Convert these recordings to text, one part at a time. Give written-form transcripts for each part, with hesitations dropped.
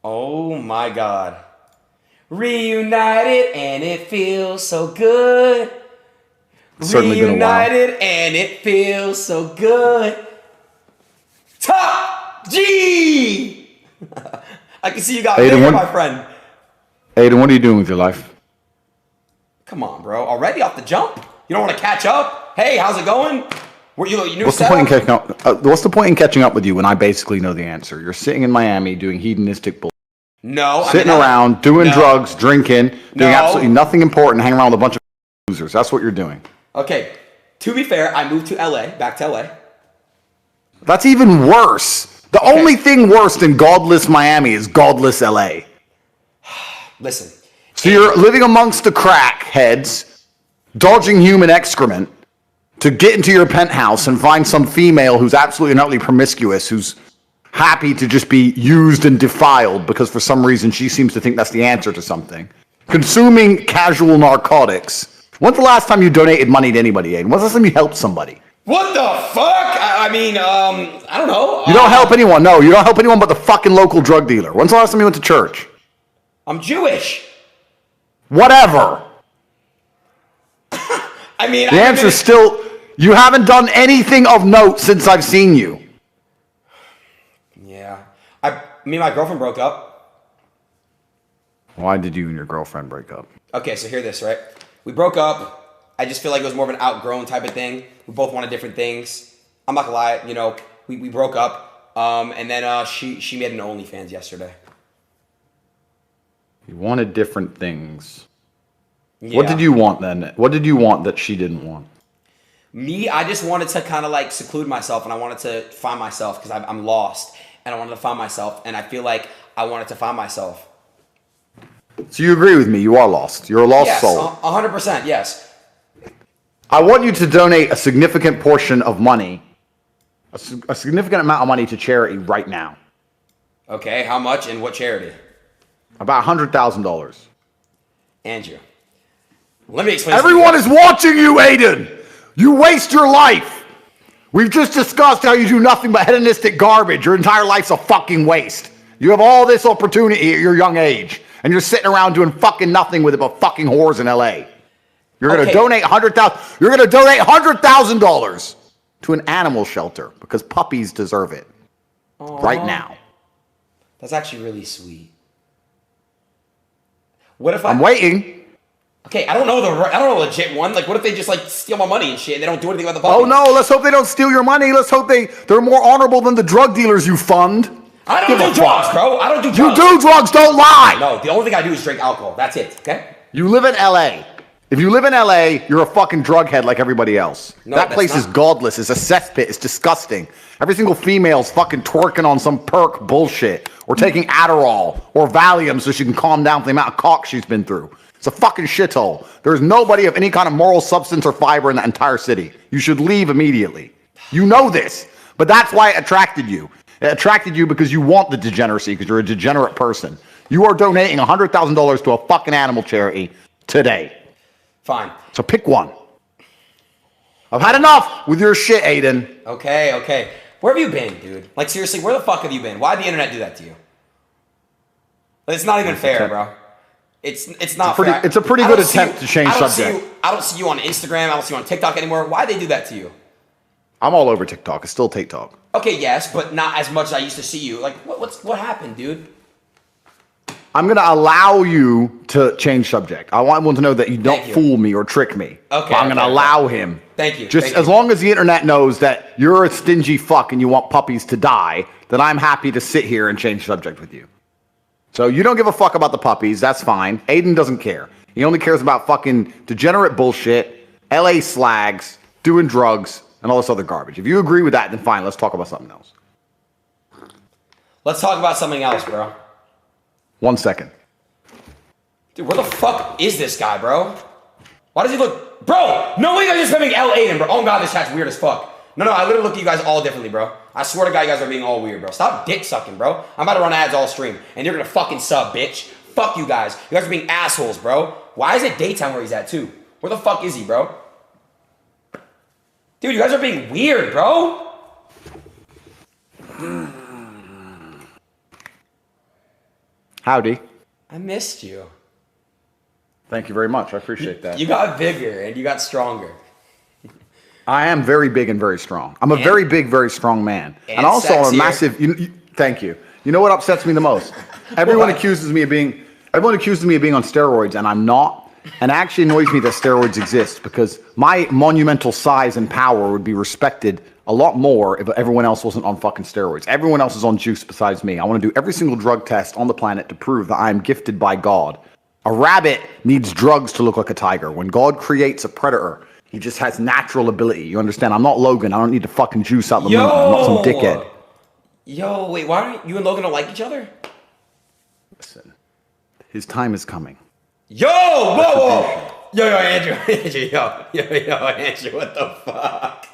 Oh my God. Reunited and it feels so good. It's certainly been a while. Reunited and it feels so good. Top G! I can see you got bigger, my friend. Adin, what are you doing with your life? Come on, bro. Already off the jump? You don't want to catch up? Hey, how's it going? What's the point in catching up? What's the point in catching up with you when I basically know the answer? You're sitting in Miami doing hedonistic bullshit. No. Sitting around, doing drugs, drinking, doing absolutely nothing important, hanging around with a bunch of losers. That's what you're doing. Okay. To be fair, I moved to LA, back to LA. That's even worse. The only thing worse than godless Miami is godless LA. Listen. So you're living amongst the crackheads, dodging human excrement to get into your penthouse and find some female who's absolutely and utterly promiscuous, who's happy to just be used and defiled because for some reason she seems to think that's the answer to something. Consuming casual narcotics. When's the last time you donated money to anybody, Aiden? When's the last time you helped somebody? What the fuck? I don't know. You don't help anyone. No, you don't help anyone but the fucking local drug dealer. When's the last time you went to church? I'm Jewish. Whatever. The answer is still, you haven't done anything of note since I've seen you. Yeah. Me and my girlfriend broke up. Why did you and your girlfriend break up? Okay, so hear this, right? We broke up. I just feel like it was more of an outgrown type of thing. We both wanted different things. I'm not gonna lie, we broke up. And then she made an OnlyFans yesterday. You wanted different things. Yeah. What did you want then? What did you want that she didn't want? Me, I just wanted to kind of like seclude myself, and I wanted to find myself because I'm lost, and I wanted to find myself, and I feel like I wanted to find myself. So you agree with me? You are lost. You're a lost soul. 100%, yes. I want you to donate a significant portion of money, a significant amount of money to charity right now. Okay, how much and what charity? About $100,000. Andrew, let me explain. Everyone is watching you, Adin. You waste your life. We've just discussed how you do nothing but hedonistic garbage. Your entire life's a fucking waste. You have all this opportunity at your young age, and you're sitting around doing fucking nothing with it but fucking whores in LA. You're going to donate $100,000. You're going to donate $100,000 to an animal shelter because puppies deserve it. Aww. Right now. That's actually really sweet. What if I'm waiting. Okay, I don't know the legit one. Like, what if they just like steal my money and shit, and they don't do anything about the puppies? Oh no! Let's hope they don't steal your money. Let's hope they're more honorable than the drug dealers you fund. I don't do drugs, bro. I don't do drugs. You do drugs. Don't lie. No, the only thing I do is drink alcohol. That's it. Okay. You live in LA. If you live in LA, you're a fucking drug head like everybody else. No, that place is godless. It's a cesspit. It's disgusting. Every single female's fucking twerking on some perk bullshit, or taking Adderall or Valium so she can calm down from the amount of cock she's been through. It's a fucking shithole. There's nobody of any kind of moral substance or fiber in that entire city. You should leave immediately. You know this, but that's why it attracted you. It attracted you because you want the degeneracy, because you're a degenerate person. You are donating $100,000 to a fucking animal charity today. Fine. So pick one. I've had enough with your shit, Adin. Okay. Where have you been, dude? Like, seriously, where the fuck have you been? Why'd the internet do that to you? It's not even fair, bro. It's not fair. It's a pretty good attempt to change subject. I don't see you on Instagram. I don't see you on TikTok anymore. Why'd they do that to you? I'm all over TikTok. It's still Tate Talk. Okay, yes, but not as much as I used to see you. Like, what happened, dude? I'm going to allow you to change subject. I want everyone to know that you don't fool me or trick me. Okay. I'm going to allow him. Thank you. Just as long as the internet knows that you're a stingy fuck and you want puppies to die, then I'm happy to sit here and change subject with you. So you don't give a fuck about the puppies. That's fine. Adin doesn't care. He only cares about fucking degenerate bullshit, LA slags, doing drugs, and all this other garbage. If you agree with that, then fine. Let's talk about something else. Let's talk about something else, bro. 1 second. Dude, where the fuck is this guy, bro? Why does he look... Bro, no way you're just spamming L8 bro. Oh god, this chat's weird as fuck. No, I literally look at you guys all differently, bro. I swear to God, you guys are being all weird, bro. Stop dick sucking, bro. I'm about to run ads all stream, and you're gonna fucking sub, bitch. Fuck you guys. You guys are being assholes, bro. Why is it daytime where he's at, too? Where the fuck is he, bro? Dude, you guys are being weird, bro. Howdy. I missed you. Thank you very much. I appreciate that. You got bigger and you got stronger. I am very big and very strong. I'm a very big, very strong man. And also I'm a massive... thank you. You know what upsets me the most? Everyone accuses me of being on steroids, and I'm not. And it actually annoys me that steroids exist, because my monumental size and power would be respected a lot more if everyone else wasn't on fucking steroids. Everyone else is on juice besides me. I want to do every single drug test on the planet to prove that I am gifted by God. A rabbit needs drugs to look like a tiger. When God creates a predator, he just has natural ability. You understand? I'm not Logan. I don't need to fucking juice out the moon. I'm not some dickhead. Yo, wait, why don't you and Logan don't like each other? Listen, his time is coming. Yo, whoa. Yo, Andrew, Andrew, what the fuck?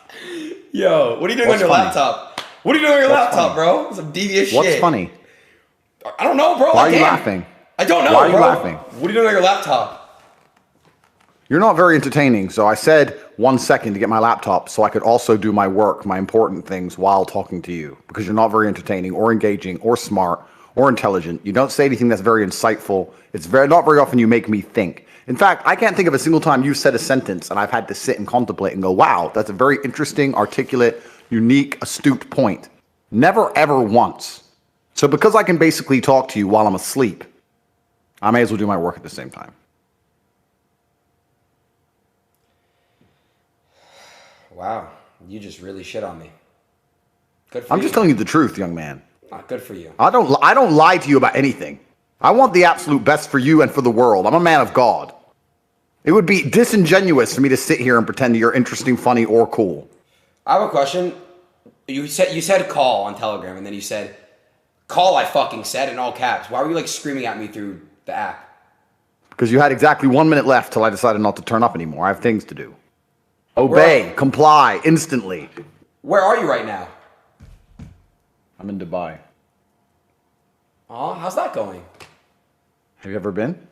Yo, what are you doing on your laptop? What are you doing on your laptop, bro? Some devious shit. What's funny? I don't know, bro. Why are you laughing? I don't know, Why are you bro. laughing? What are you doing on your laptop? You're not very entertaining, so I said 1 second to get my laptop so I could also do my work, my important things, while talking to you, because you're not very entertaining or engaging or smart or intelligent. You don't say anything that's very insightful. Not very often you make me think. In fact, I can't think of a single time you've said a sentence and I've had to sit and contemplate and go, wow, that's a very interesting, articulate, unique, astute point. Never, ever once. So because I can basically talk to you while I'm asleep, I may as well do my work at the same time. Wow, you just really shit on me. Good for you. I'm just telling you the truth, young man. Good for you. I don't lie to you about anything. I want the absolute best for you and for the world. I'm a man of God. It would be disingenuous for me to sit here and pretend you're interesting, funny, or cool. I have a question. You said call on Telegram, and then you said call. I fucking said in all caps. Why were you like screaming at me through the app? Because you had exactly 1 minute left till I decided not to turn up anymore. I have things to do. Obey, comply, instantly. Where are you right now? I'm in Dubai. Oh, how's that going? Have you ever been?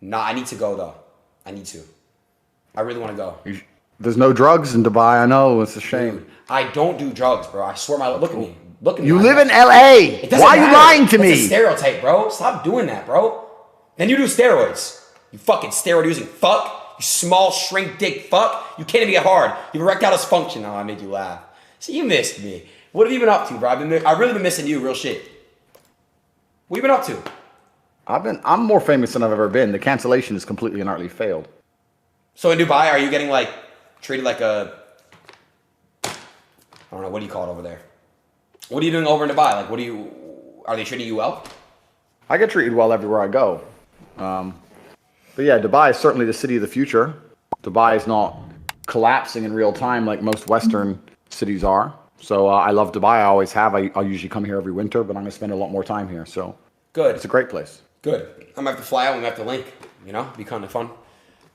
Nah, I need to go though. I need to. I really want to go. There's no drugs in Dubai. I know. It's a shame. Dude, I don't do drugs, bro. I swear my look at me. Look at me. You live in LA. Why are you lying to me? It's a stereotype, bro. Stop doing that, bro. Then you do steroids. You fucking steroid using fuck. You small shrink dick fuck. You can't even get hard. You have erectile dysfunction. Oh, I made you laugh. See, you missed me. What have you been up to, bro? I've really been missing you, real shit. What have you been up to? I'm more famous than I've ever been. The cancellation has completely and utterly failed. So in Dubai, are you getting like treated like a, I don't know, what do you call it over there? What are you doing over in Dubai? Like, are they treating you well? I get treated well everywhere I go. But yeah, Dubai is certainly the city of the future. Dubai is not collapsing in real time like most Western cities are. So I love Dubai. I always have. I usually come here every winter, but I'm going to spend a lot more time here. So good. It's a great place. Good. I'm going to have to fly out and we have to link. You know, be kind of fun.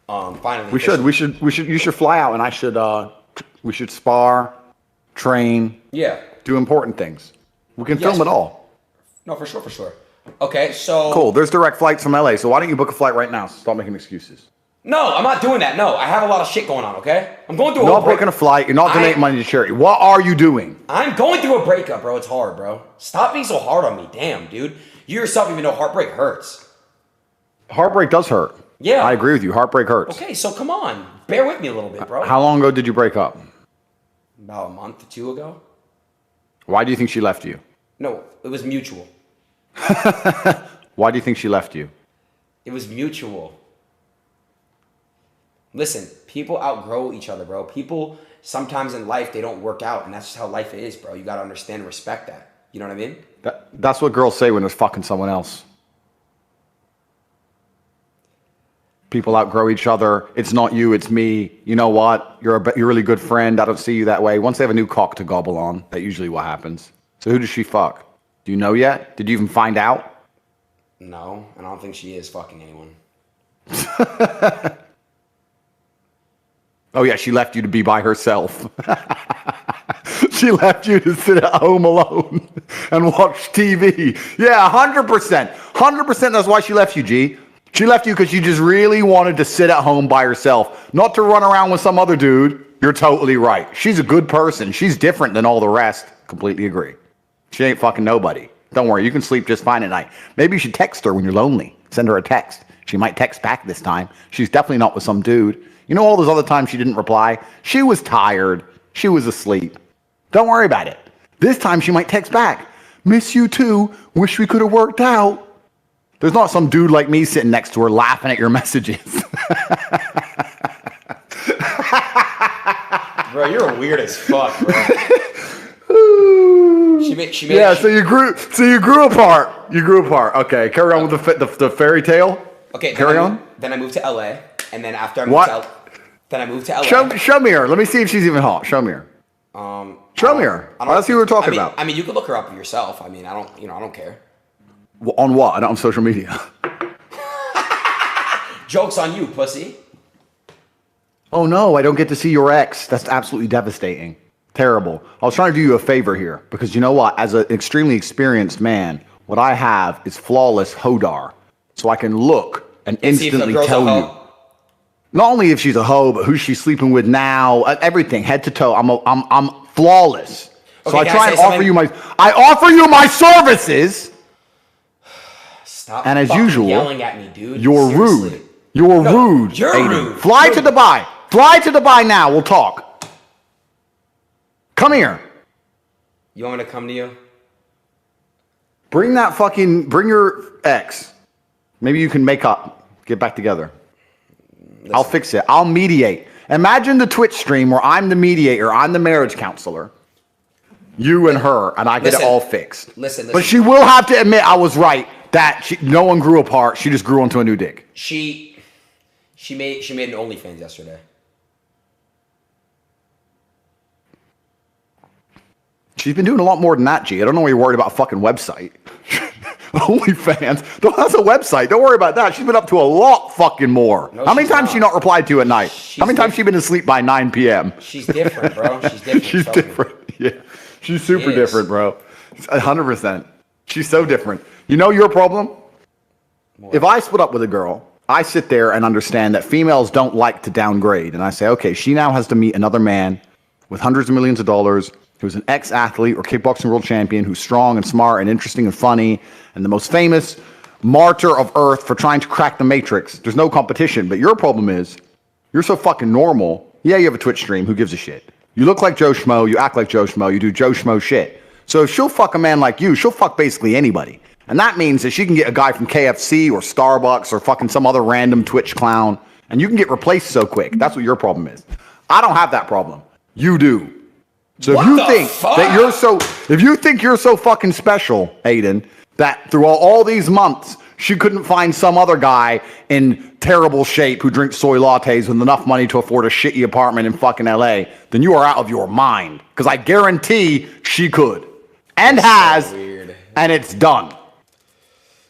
Finally. You should fly out and we should spar, train. Yeah. Do important things. We can film it all. No, for sure. Okay, so... Cool. There's direct flights from LA, so why don't you book a flight right now? Stop making excuses. No, I'm not doing that. No, I have a lot of shit going on, okay? I'm going through You're not booking a flight. You're not donating money to charity. What are you doing? I'm going through a breakup, bro. It's hard, bro. Stop being so hard on me. Damn, dude. You yourself even know heartbreak hurts. Heartbreak does hurt. Yeah. I agree with you. Heartbreak hurts. Okay, so come on. Bear with me a little bit, bro. How long ago did you break up? About a month or two ago. Why do you think she left you? No, it was mutual. Why do you think she left you? It was mutual. Listen, people outgrow each other, bro. People, sometimes in life, they don't work out, and that's just how life is, bro. You gotta understand and respect that. You know what I mean? That's what girls say when they're fucking someone else. People outgrow each other. It's not you, it's me. You know what? You're a really good friend. I don't see you that way. Once they have a new cock to gobble on, that's usually what happens. So who does she fuck? Do you know yet? Did you even find out? No, and I don't think she is fucking anyone. Oh yeah, she left you to be by herself. She left you to sit at home alone and watch TV. Yeah, 100%. 100% that's why she left you, G. She left you because she just really wanted to sit at home by herself, not to run around with some other dude. You're totally right. She's a good person. She's different than all the rest. Completely agree. She ain't fucking nobody. Don't worry, you can sleep just fine at night. Maybe you should text her when you're lonely. Send her a text. She might text back this time. She's definitely not with some dude. You know all those other times she didn't reply? She was tired. She was asleep. Don't worry about it. This time she might text back. Miss you too. Wish we could have worked out. There's not some dude like me sitting next to her laughing at your messages. Bro, you're weird as fuck, bro. She made yeah, so you grew apart. You grew apart. Okay, carry on with the fairy tale. Okay, carry on. Then I moved to LA, and then after I moved to LA. Show me her. Let me see if she's even hot. Show me her. Show me her. Let's see what we're talking about. I mean, you could look her up yourself. I mean, I don't care. Well, on what? Not on social media. Joke's on you, pussy. Oh no, I don't get to see your ex. That's absolutely devastating. Terrible. I was trying to do you a favor here because you know what? As an extremely experienced man, what I have is flawless hodar. So I can look and instantly tell you. Not only if she's a hoe, but who she's sleeping with now, everything, head to toe. I'm flawless. So I try and offer you my services. Stop. And as usual, yelling at me, dude. You're rude. You're rude. You're rude. Fly to Dubai. Fly to Dubai now. We'll talk. Come here. You want me to come to you? Bring your ex. Maybe you can make up. Get back together. Listen. I'll fix it. I'll mediate. Imagine the Twitch stream where I'm the mediator. I'm the marriage counselor. You and her, and I get it all fixed. Listen. But she will have to admit I was right. That no one grew apart. She just grew onto a new dick. She made an OnlyFans yesterday. She's been doing a lot more than that, G. I don't know why you're worried about a fucking website. OnlyFans. That's a website. Don't worry about that. She's been up to a lot fucking more. No, how many times she not replied to you at night? How many times she been asleep by 9 p.m.? She's different, bro. She's different. She's different. Yeah. She's super different, bro. 100%. She's so different. You know your problem? What? If I split up with a girl, I sit there and understand that females don't like to downgrade. And I say, okay, she now has to meet another man with hundreds of millions of dollars who's an ex-athlete or kickboxing world champion, who's strong and smart and interesting and funny, and the most famous martyr of Earth for trying to crack the Matrix. There's no competition. But your problem is, you're so fucking normal. Yeah, you have a Twitch stream. Who gives a shit? You look like Joe Schmo. You act like Joe Schmo. You do Joe Schmo shit. So if she'll fuck a man like you, she'll fuck basically anybody. And that means that she can get a guy from KFC or Starbucks or fucking some other random Twitch clown, and you can get replaced so quick. That's what your problem is. I don't have that problem. You do. So if you think you're so fucking special, Adin, that through all these months she couldn't find some other guy in terrible shape who drinks soy lattes with enough money to afford a shitty apartment in fucking LA, then you are out of your mind. Because I guarantee she could. And has. So weird. And it's done.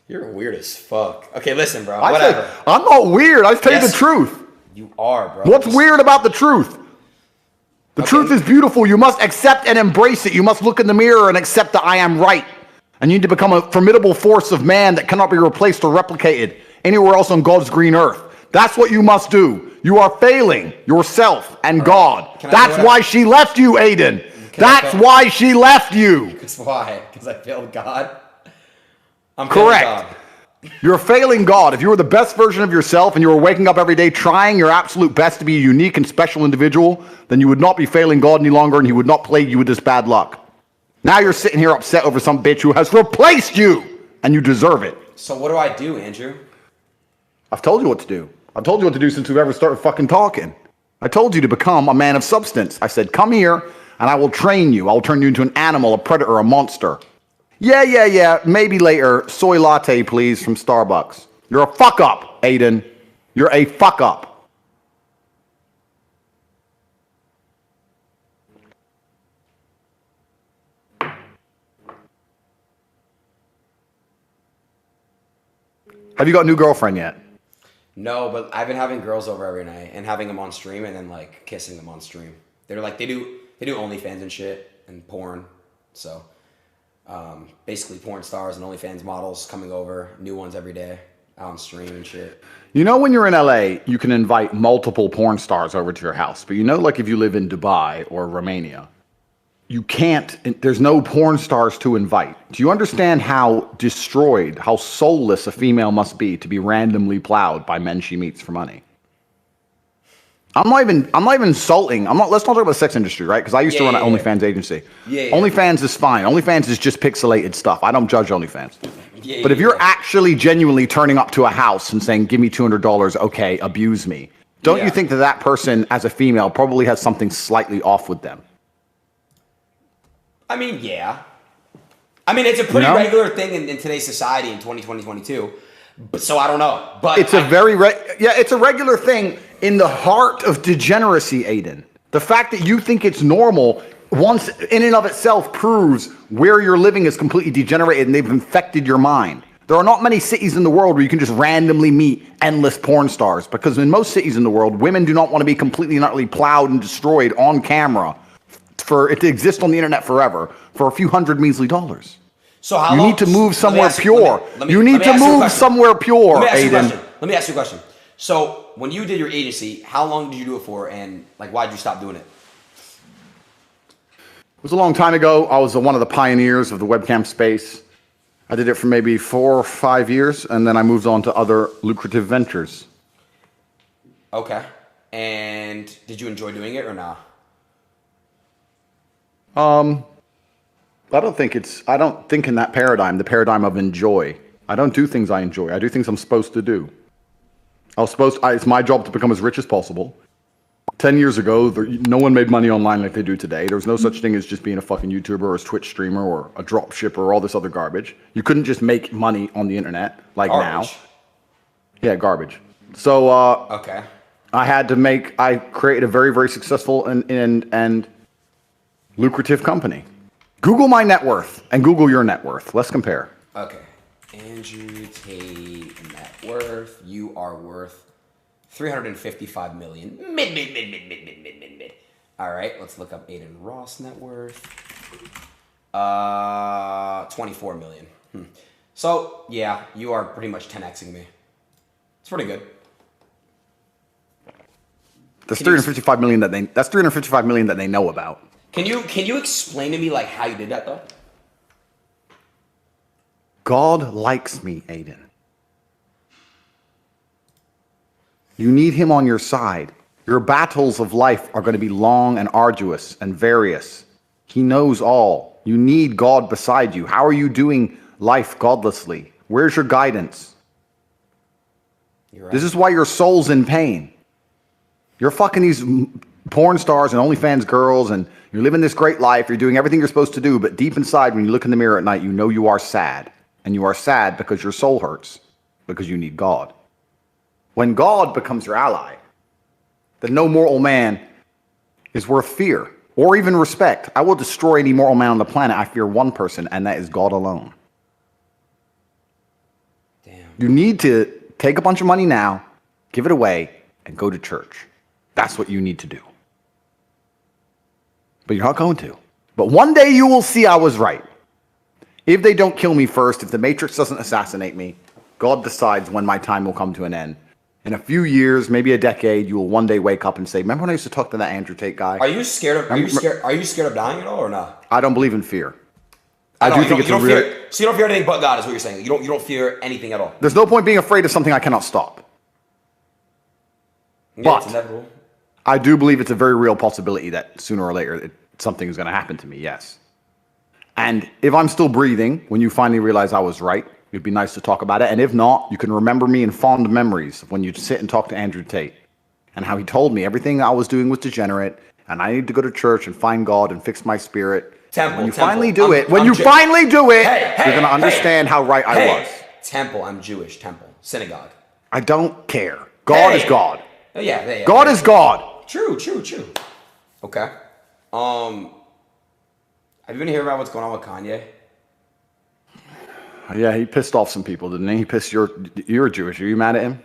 You're weird as fuck. Okay, listen, bro. Whatever. I'm not weird. I just tell you the truth. You are, bro. What's weird about the truth? The truth is beautiful. You must accept and embrace it. You must look in the mirror and accept that I am right. And you need to become a formidable force of man that cannot be replaced or replicated anywhere else on God's green earth. That's what you must do. You are failing yourself and God. That's why she left you, Adin. That's why she left you. That's why. Because I failed God. I'm correct. God. You're failing God. If you were the best version of yourself and you were waking up every day trying your absolute best to be a unique and special individual, then you would not be failing God any longer and he would not plague you with this bad luck. Now you're sitting here upset over some bitch who has replaced you, and you deserve it. So what do I do, Andrew? I've told you what to do. I've told you what to do since we've ever started fucking talking. I told you to become a man of substance. I said, come here, and I will train you. I will turn you into an animal, a predator, a monster. Yeah. Maybe later. Soy latte, please, from Starbucks. You're a fuck up, Adin. You're a fuck up. Have you got a new girlfriend yet? No, but I've been having girls over every night and having them on stream and then like kissing them on stream. They're like they do OnlyFans and shit and porn. So basically porn stars and OnlyFans models coming over, new ones every day, out on stream and shit. You know, when you're in LA, you can invite multiple porn stars over to your house. But you know, like if you live in Dubai or Romania, you can't, there's no porn stars to invite. Do you understand how destroyed, how soulless a female must be to be randomly plowed by men she meets for money? I'm not even insulting. Let's not talk about the sex industry, right? Because I used to run an OnlyFans agency. OnlyFans is fine. OnlyFans is just pixelated stuff. I don't judge OnlyFans. But if you're actually genuinely turning up to a house and saying, give me $200, okay, abuse me. Don't you think that that person, as a female, probably has something slightly off with them? I mean, yeah. I mean, it's a pretty regular thing in today's society in 2020, 2022. So I don't know. But it's it's a regular thing in the heart of degeneracy, Adin. The fact that you think it's normal once in and of itself proves where you're living is completely degenerated and they've infected your mind. There are not many cities in the world where you can just randomly meet endless porn stars, because in most cities in the world, women do not want to be completely and utterly plowed and destroyed on camera for it to exist on the internet forever for a few hundred measly dollars. So how you long, need to move somewhere pure. You need to move somewhere pure, Adin. Let me ask you a question. So when you did your agency, how long did you do it for, and like why did you stop doing it? It was a long time ago. I was one of the pioneers of the webcam space. I did it for maybe 4 or 5 years, and then I moved on to other lucrative ventures. Okay. And did you enjoy doing it or not? I don't think in that paradigm, the paradigm of enjoy. I don't do things I enjoy. I do things I'm supposed to do. It's my job to become as rich as possible. 10 years ago, no one made money online like they do today. There was no such thing as just being a fucking YouTuber or a Twitch streamer or a drop shipper or all this other garbage. You couldn't just make money on the internet like garbage. Now. Yeah, garbage. So, okay. I created a very, very successful and lucrative company. Google my net worth and Google your net worth. Let's compare. Okay. Andrew Tate net worth. You are worth $355 million. Mid. All right, let's look up Adin Ross net worth. $24 million. So yeah, you are pretty much 10xing me. It's pretty good. That's $355 million that's $355 million that they know about. Can you explain to me like how you did that though? God likes me, Adin. You need him on your side. Your battles of life are going to be long and arduous and various. He knows all. You need God beside you. How are you doing life godlessly? Where's your guidance? You're right. This is why your soul's in pain. You're fucking these porn stars and OnlyFans girls, and you're living this great life. You're doing everything you're supposed to do, but deep inside, when you look in the mirror at night, you know you are sad. And you are sad because your soul hurts, because you need God. When God becomes your ally, then no moral man is worth fear or even respect. I will destroy any moral man on the planet. I fear one person, and that is God alone. Damn. You need to take a bunch of money now, give it away, and go to church. That's what you need to do. But you're not going to. But one day you will see I was right. If they don't kill me first, if the Matrix doesn't assassinate me, God decides when my time will come to an end. In a few years, maybe a decade, you will one day wake up and say, remember when I used to talk to that Andrew Tate guy? Are you scared of dying at all or not? I don't believe in fear. So you don't fear anything but God is what you're saying. You don't fear anything at all. There's no point being afraid of something I cannot stop. Yeah, but it's inevitable. I do believe it's a very real possibility that sooner or later something is going to happen to me, yes. And if I'm still breathing, when you finally realize I was right, it'd be nice to talk about it. And if not, you can remember me in fond memories of when you sit and talk to Andrew Tate and how he told me everything I was doing was degenerate and I need to go to church and find God and fix my spirit. When you finally do it, you're going to understand how right I was. Temple, I'm Jewish. Temple, synagogue. I don't care. God is God. Yeah. God is God. True. Okay. Have you been hearing about what's going on with Kanye? Yeah, he pissed off some people, didn't he? You're Jewish. Are you mad at him?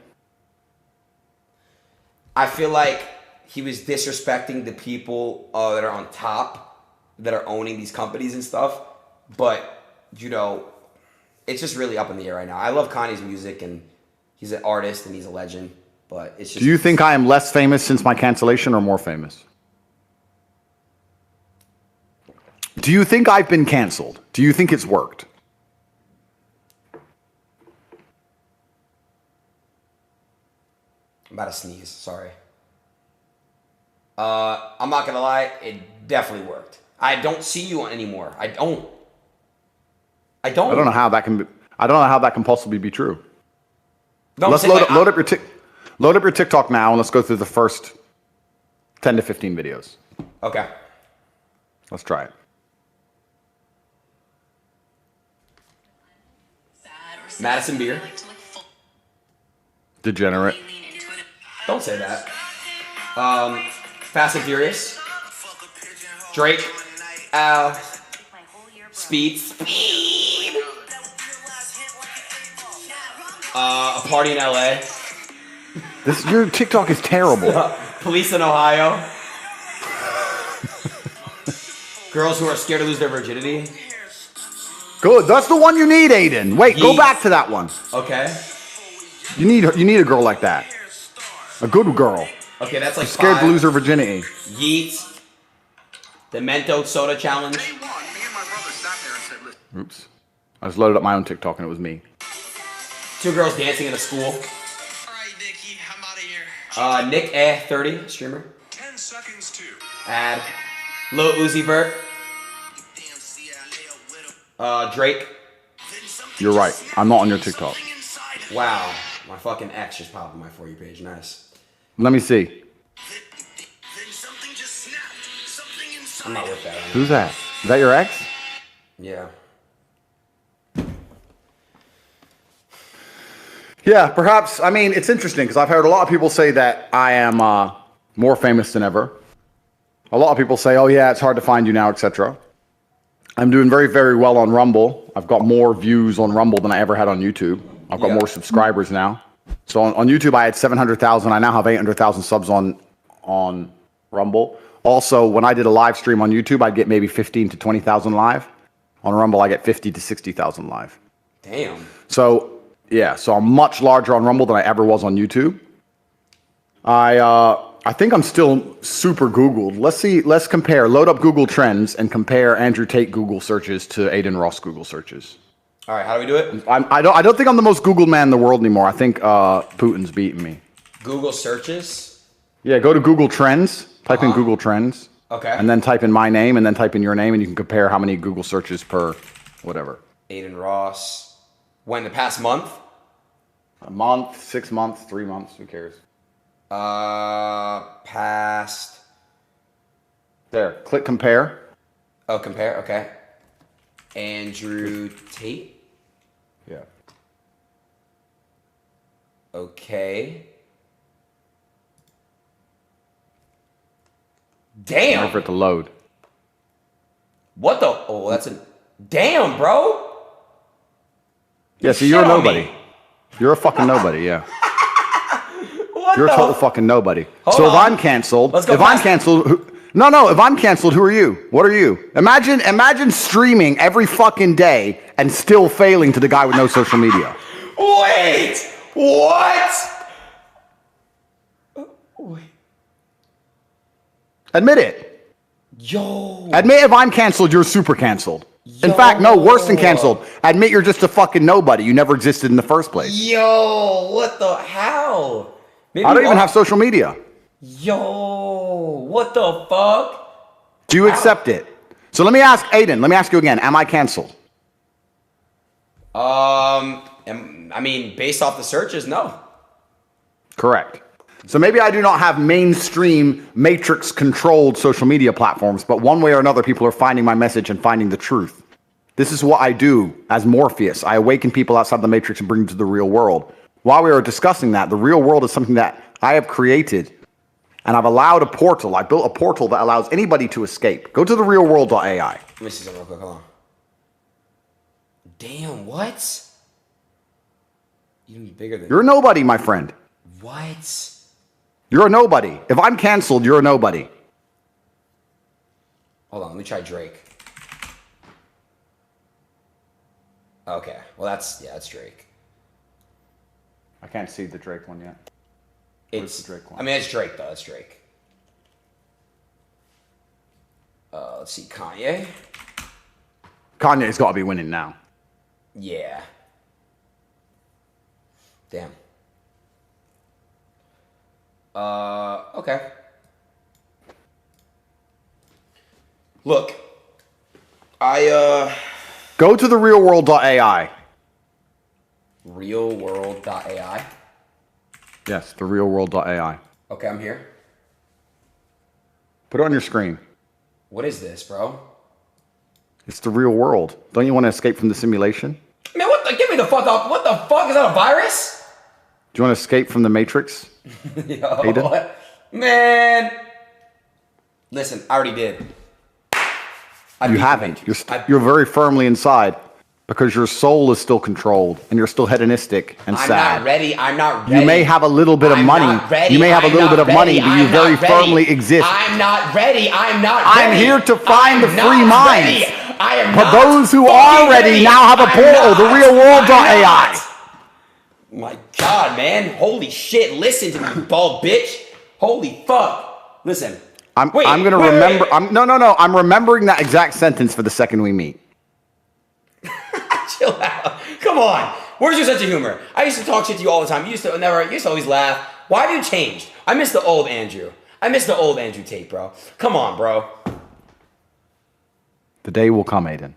I feel like he was disrespecting the people that are on top, that are owning these companies and stuff. But, it's just really up in the air right now. I love Kanye's music, and he's an artist, and he's a legend. But it's just... Do you think I am less famous since my cancellation or more famous? do you think I've been canceled? Do you think it's worked? I'm about to sneeze. Sorry. I'm not gonna lie. It definitely worked. I don't see you anymore. I don't. I don't know how that can. I don't know how that can possibly be true. No, let's load up your TikTok now, and let's go through the first 10 to 15 videos. Okay. Let's try it. Madison Beer. Degenerate. Don't say that. Fast and Furious. Drake. Speed. A party in LA. Your TikTok is terrible. Police in Ohio. Girls who are scared to lose their virginity. Good. That's the one you need, Adin. Wait, go back to that one. Okay. You need a girl like that. A good girl. Okay, that's like scared 5. to lose her virginity. Yeet. The Mentos Soda Challenge. Oops. I just loaded up my own TikTok and it was me. 2 girls dancing in a school. Alright, Nikki, I'm out of here. Nick 30, streamer. 10 seconds to. Ad. Lil Uzi Vert. Drake. You're right. I'm not on your TikTok. Wow. My fucking ex just popped on my For You page. Nice. Let me see. I'm not with that. Who's that? Is that your ex? Yeah. Yeah, perhaps. I mean, it's interesting because I've heard a lot of people say that I am more famous than ever. A lot of people say, oh yeah, it's hard to find you now, etc. I'm doing very, very well on Rumble. I've got more views on Rumble than I ever had on YouTube. I've got more subscribers now. So on YouTube, I had 700,000. I now have 800,000 subs on Rumble. Also, when I did a live stream on YouTube, I'd get maybe 15 to 20,000 live. On Rumble, I get 50 to 60,000 live. Damn. So, yeah. So I'm much larger on Rumble than I ever was on YouTube. I think I'm still super Googled. Let's compare. Load up Google Trends and compare Andrew Tate Google searches to Adin Ross Google searches. All right, how do we do it? I don't think I'm the most Googled man in the world anymore. I think Putin's beating me. Google searches? Yeah, go to Google Trends. Type in Google Trends. Okay. And then type in my name and then type in your name and you can compare how many Google searches per whatever. Adin Ross. When, the past month? A month, 6 months, 3 months. Who cares? Past. There. Click compare. Oh, compare. Okay. Andrew Tate. Yeah. Okay. Wait Damn. for it to load. What the? Oh, that's a. Damn, bro. Yeah, so you're a nobody. You're a fucking nobody, yeah. You're a total fucking nobody. So if I'm canceled, if I'm canceled, who are you? What are you? Imagine streaming every fucking day and still failing to the guy with no social media. Wait. What? Wait. Admit it. Yo. Admit if I'm canceled, you're super canceled. In fact, no, worse than canceled. Admit you're just a fucking nobody. You never existed in the first place. Yo. What the? How? Maybe I don't even have social media. Yo. What the fuck? Do you accept it? So let me ask Adin. Let me ask you again. Am I canceled? I mean, based off the searches, no. Correct. So maybe I do not have mainstream matrix-controlled social media platforms, but one way or another, people are finding my message and finding the truth. This is what I do as Morpheus. I awaken people outside the matrix and bring them to the real world. While we are discussing that, the real world is something that I have created, and I've allowed a portal. I built a portal that allows anybody to escape. Go to therealworld.ai. Let me see something real quick. Hold on. Damn, what? Even bigger than... You're a nobody, my friend. What? You're a nobody. If I'm canceled, you're a nobody. Hold on, let me try Drake. Okay, well that's Drake. I can't see the Drake one yet. It's the Drake one? I mean, it's Drake though. It's Drake. Let's see, Kanye. Kanye's got to be winning now. Yeah. Damn. Okay. Look, Go to the realworld.ai. Realworld.ai? Yes, the realworld.ai. Okay, I'm here. Put it on your screen. What is this, bro? It's the real world. Don't you want to escape from the simulation? Man, get me the fuck up. What the fuck? Is that a virus? Do you want to escape from the Matrix? Yo, Adin? what? Man. Listen, I already did. You haven't. You're very firmly inside because your soul is still controlled and you're still hedonistic and sad. I'm not ready. You may have a little bit of money. You may have a little bit of money, but you very firmly exist. I'm not ready. I'm here to find the free minds. I am But those who are ready now have a portal, the realworld.ai. My God, man. Holy shit. Listen to me, bald bitch. Holy fuck. Listen. I'm going to remember. I'm remembering that exact sentence for the second we meet. Chill out. Come on. Where's your sense of humor? I used to talk shit to you all the time. You used to always laugh. Why have you changed? I miss the old Andrew. I miss the old Andrew Tate, bro. Come on, bro. The day will come, Adin.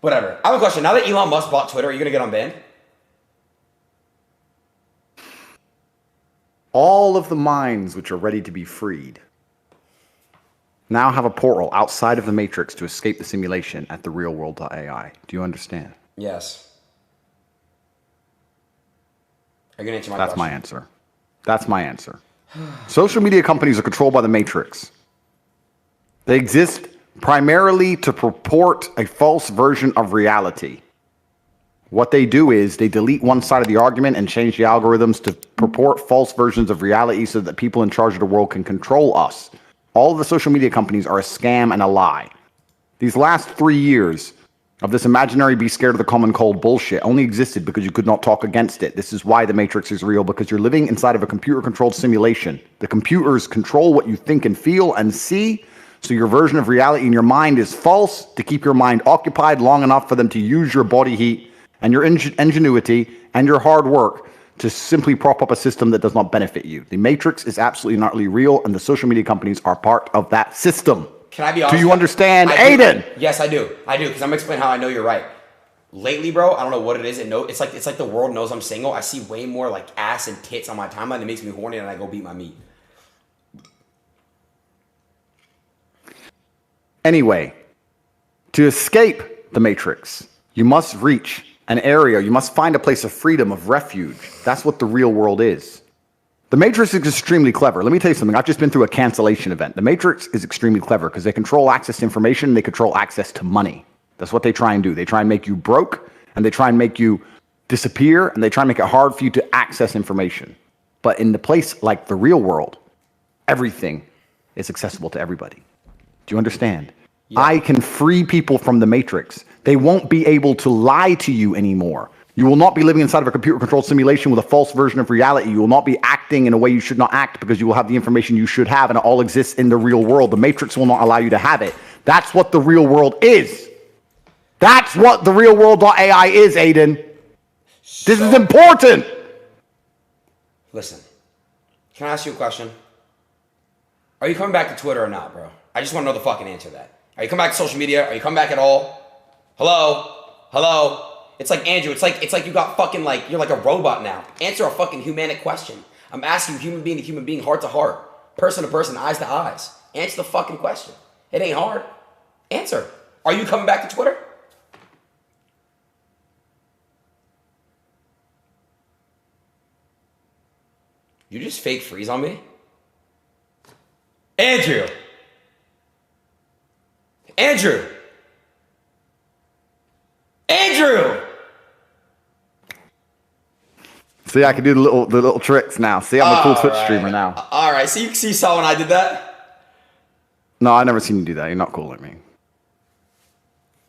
Whatever. I have a question. Now that Elon Musk bought Twitter, are you going to get unbanned? All of the minds which are ready to be freed now have a portal outside of the Matrix to escape the simulation at the realworld.ai. Do you understand? Yes. Are you going to answer my question? That's my answer. That's my answer. Social media companies are controlled by the Matrix. They exist primarily to purport a false version of reality. What they do is they delete one side of the argument and change the algorithms to purport false versions of reality so that people in charge of the world can control us. All of the social media companies are a scam and a lie. These last 3 years of this imaginary be scared of the common cold bullshit only existed because you could not talk against it. This is why the Matrix is real, because you're living inside of a computer-controlled simulation. The computers control what you think and feel and see, so your version of reality in your mind is false to keep your mind occupied long enough for them to use your body heat and your ingenuity and your hard work to simply prop up a system that does not benefit you. The Matrix is absolutely not really real, and the social media companies are part of that system. Can I be honest? Do you understand, Adin? Yes, I do. Because I'm gonna explain how I know you're right. Lately, bro, I don't know what it is. It's like the world knows I'm single. I see way more like ass and tits on my timeline. It makes me horny, and I go beat my meat. Anyway, to escape the Matrix, you must reach an area, you must find a place of freedom, of refuge. That's what the real world is. The Matrix is extremely clever. Let me tell you something. I've just been through a cancellation event. The Matrix is extremely clever because they control access to information and they control access to money. That's what they try and do. They try and make you broke, and they try and make you disappear, and they try and make it hard for you to access information. But in the place like the real world, everything is accessible to everybody. Do you understand? Yeah. I can free people from the Matrix. They won't be able to lie to you anymore. You will not be living inside of a computer-controlled simulation with a false version of reality. You will not be acting in a way you should not act because you will have the information you should have, and it all exists in the real world. The Matrix will not allow you to have it. That's what the real world is. That's what the realworld.ai is, Adin. This is important. Listen, can I ask you a question? Are you coming back to Twitter or not, bro? I just want to know the fucking answer to that. Are you coming back to social media? Are you coming back at all? Hello? It's like, Andrew, it's like you got fucking like, you're like a robot now. Answer a fucking humanic question. I'm asking you human being to human being, heart to heart, person to person, eyes to eyes. Answer the fucking question. It ain't hard. Answer. Are you coming back to Twitter? You just fake freeze on me? Andrew! See, I can do the little tricks now. See, I'm a cool Twitch streamer now. All right. So you saw when I did that? No, I never seen you do that. You're not cool like me.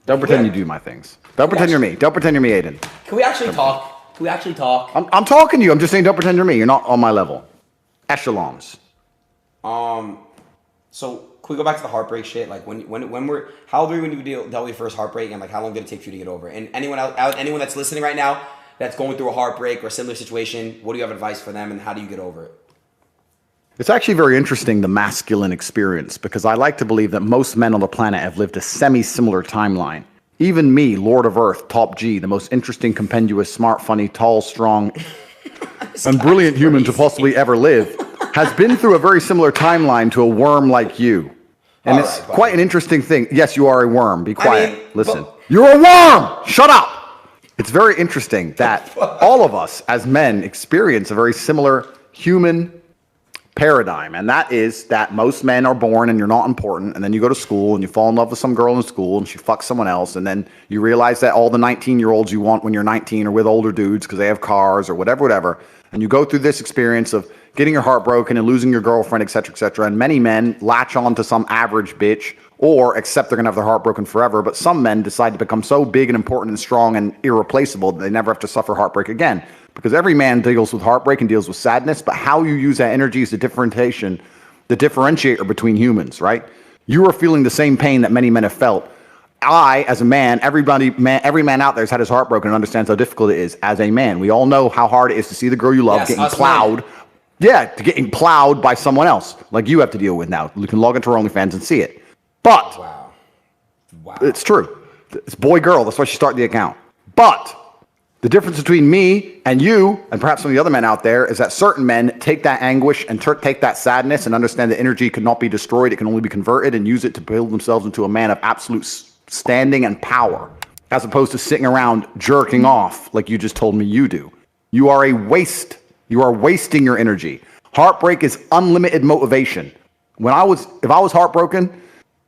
Don't pretend you do my things. Don't pretend you're me. Don't pretend you're me, Adin. Can we actually talk? I'm talking to you. I'm just saying don't pretend you're me. You're not on my level. Echelons. So can we go back to the heartbreak shit? Like how old were you when you dealt with your first heartbreak, and like how long did it take for you to get over it? And anyone that's listening right now that's going through a heartbreak or a similar situation, what do you have advice for them, and how do you get over it? It's actually very interesting, the masculine experience, because I like to believe that most men on the planet have lived a semi-similar timeline. Even me, Lord of Earth, Top G, the most interesting, compendious, smart, funny, tall, strong, and brilliant human to possibly ever live, has been through a very similar timeline to a worm like you. And it's quite an interesting thing. Yes, you are a worm. Be quiet. Listen. You're a worm! Shut up! It's very interesting that all of us as men experience a very similar human paradigm. And that is that most men are born and you're not important. And then you go to school and you fall in love with some girl in school and she fucks someone else. And then you realize that all the 19-year-olds you want when you're 19 are with older dudes because they have cars or whatever. And you go through this experience of getting your heart broken and losing your girlfriend, etc. And many men latch on to some average bitch or accept they're going to have their heart broken forever. But some men decide to become so big and important and strong and irreplaceable that they never have to suffer heartbreak again. Because every man deals with heartbreak and deals with sadness, but how you use that energy is the differentiator between humans, right? You are feeling the same pain that many men have felt. I, as a man, every man out there has had his heart broken and understands how difficult it is as a man. We all know how hard it is to see the girl you love getting plowed. Men. Yeah, to getting plowed by someone else, like you have to deal with now. You can log into our OnlyFans and see it. But, wow. It's true. It's boy-girl. That's why she started the account. But the difference between me and you, and perhaps some of the other men out there, is that certain men take that anguish and take that sadness and understand that energy cannot be destroyed. It can only be converted and use it to build themselves into a man of absolute standing and power, as opposed to sitting around jerking off like you just told me you do. You are a waste. You are wasting your energy. Heartbreak is unlimited motivation. If I was heartbroken,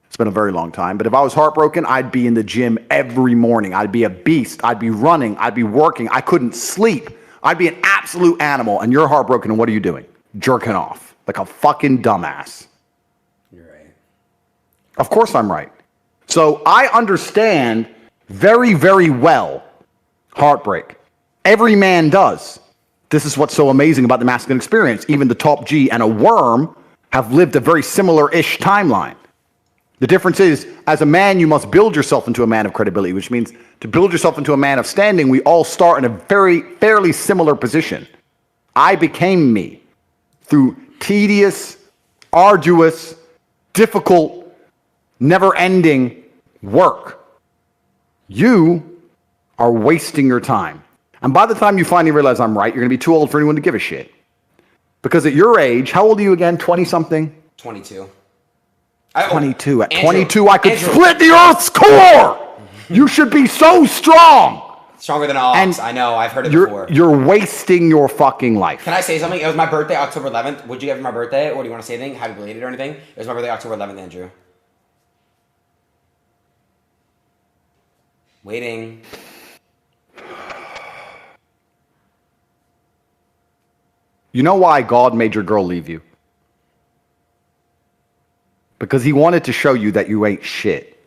it's been a very long time, but if I was heartbroken, I'd be in the gym every morning. I'd be a beast. I'd be running. I'd be working. I couldn't sleep. I'd be an absolute animal. And you're heartbroken, and what are you doing? Jerking off like a fucking dumbass. You're right. Of course I'm right. So I understand very, very well heartbreak. Every man does. This is what's so amazing about the masculine experience. Even the Top G and a worm have lived a very similar-ish timeline. The difference is, as a man, you must build yourself into a man of credibility, which means to build yourself into a man of standing, we all start in a fairly similar position. I became me through tedious, arduous, difficult, never-ending work. You are wasting your time. And by the time you finally realize I'm right, you're going to be too old for anyone to give a shit. Because at your age, how old are you again? 20-something? 22. 22. At 22, I could split the Earth's core! You should be so strong! Stronger than all ox. I know. I've heard it before. You're wasting your fucking life. Can I say something? It was my birthday, October 11th. Would you give me my birthday? Or do you want to say anything? Happy belated or anything? It was my birthday, October 11th, Andrew. Waiting. You know why God made your girl leave you? Because he wanted to show you that you ain't shit.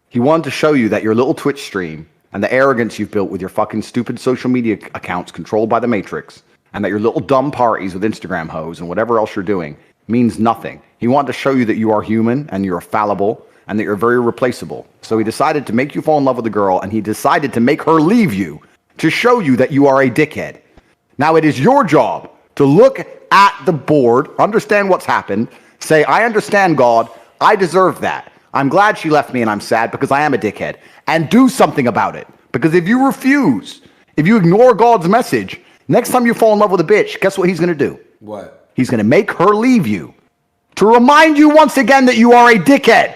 He wanted to show you that your little Twitch stream and the arrogance you've built with your fucking stupid social media accounts controlled by the Matrix, and that your little dumb parties with Instagram hoes and whatever else you're doing means nothing. He wanted to show you that you are human and you're fallible and that you're very replaceable. So he decided to make you fall in love with a girl, and he decided to make her leave you to show you that you are a dickhead. Now it is your job to look at the board, understand what's happened, say, I understand, God, I deserve that. I'm glad she left me and I'm sad because I am a dickhead. And do something about it. Because if you refuse, if you ignore God's message, next time you fall in love with a bitch, guess what he's going to do? What? He's going to make her leave you. To remind you once again that you are a dickhead.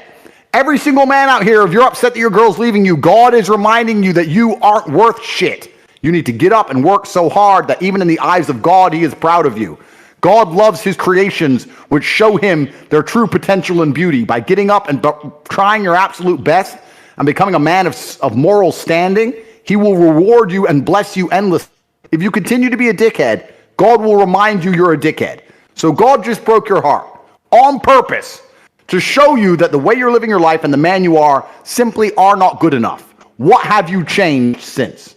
Every single man out here, if you're upset that your girl's leaving you, God is reminding you that you aren't worth shit. You need to get up and work so hard that even in the eyes of God, he is proud of you. God loves his creations, which show him their true potential and beauty. By getting up and trying your absolute best and becoming a man of moral standing, he will reward you and bless you endlessly. If you continue to be a dickhead, God will remind you you're a dickhead. So God just broke your heart on purpose to show you that the way you're living your life and the man you are simply are not good enough. What have you changed since?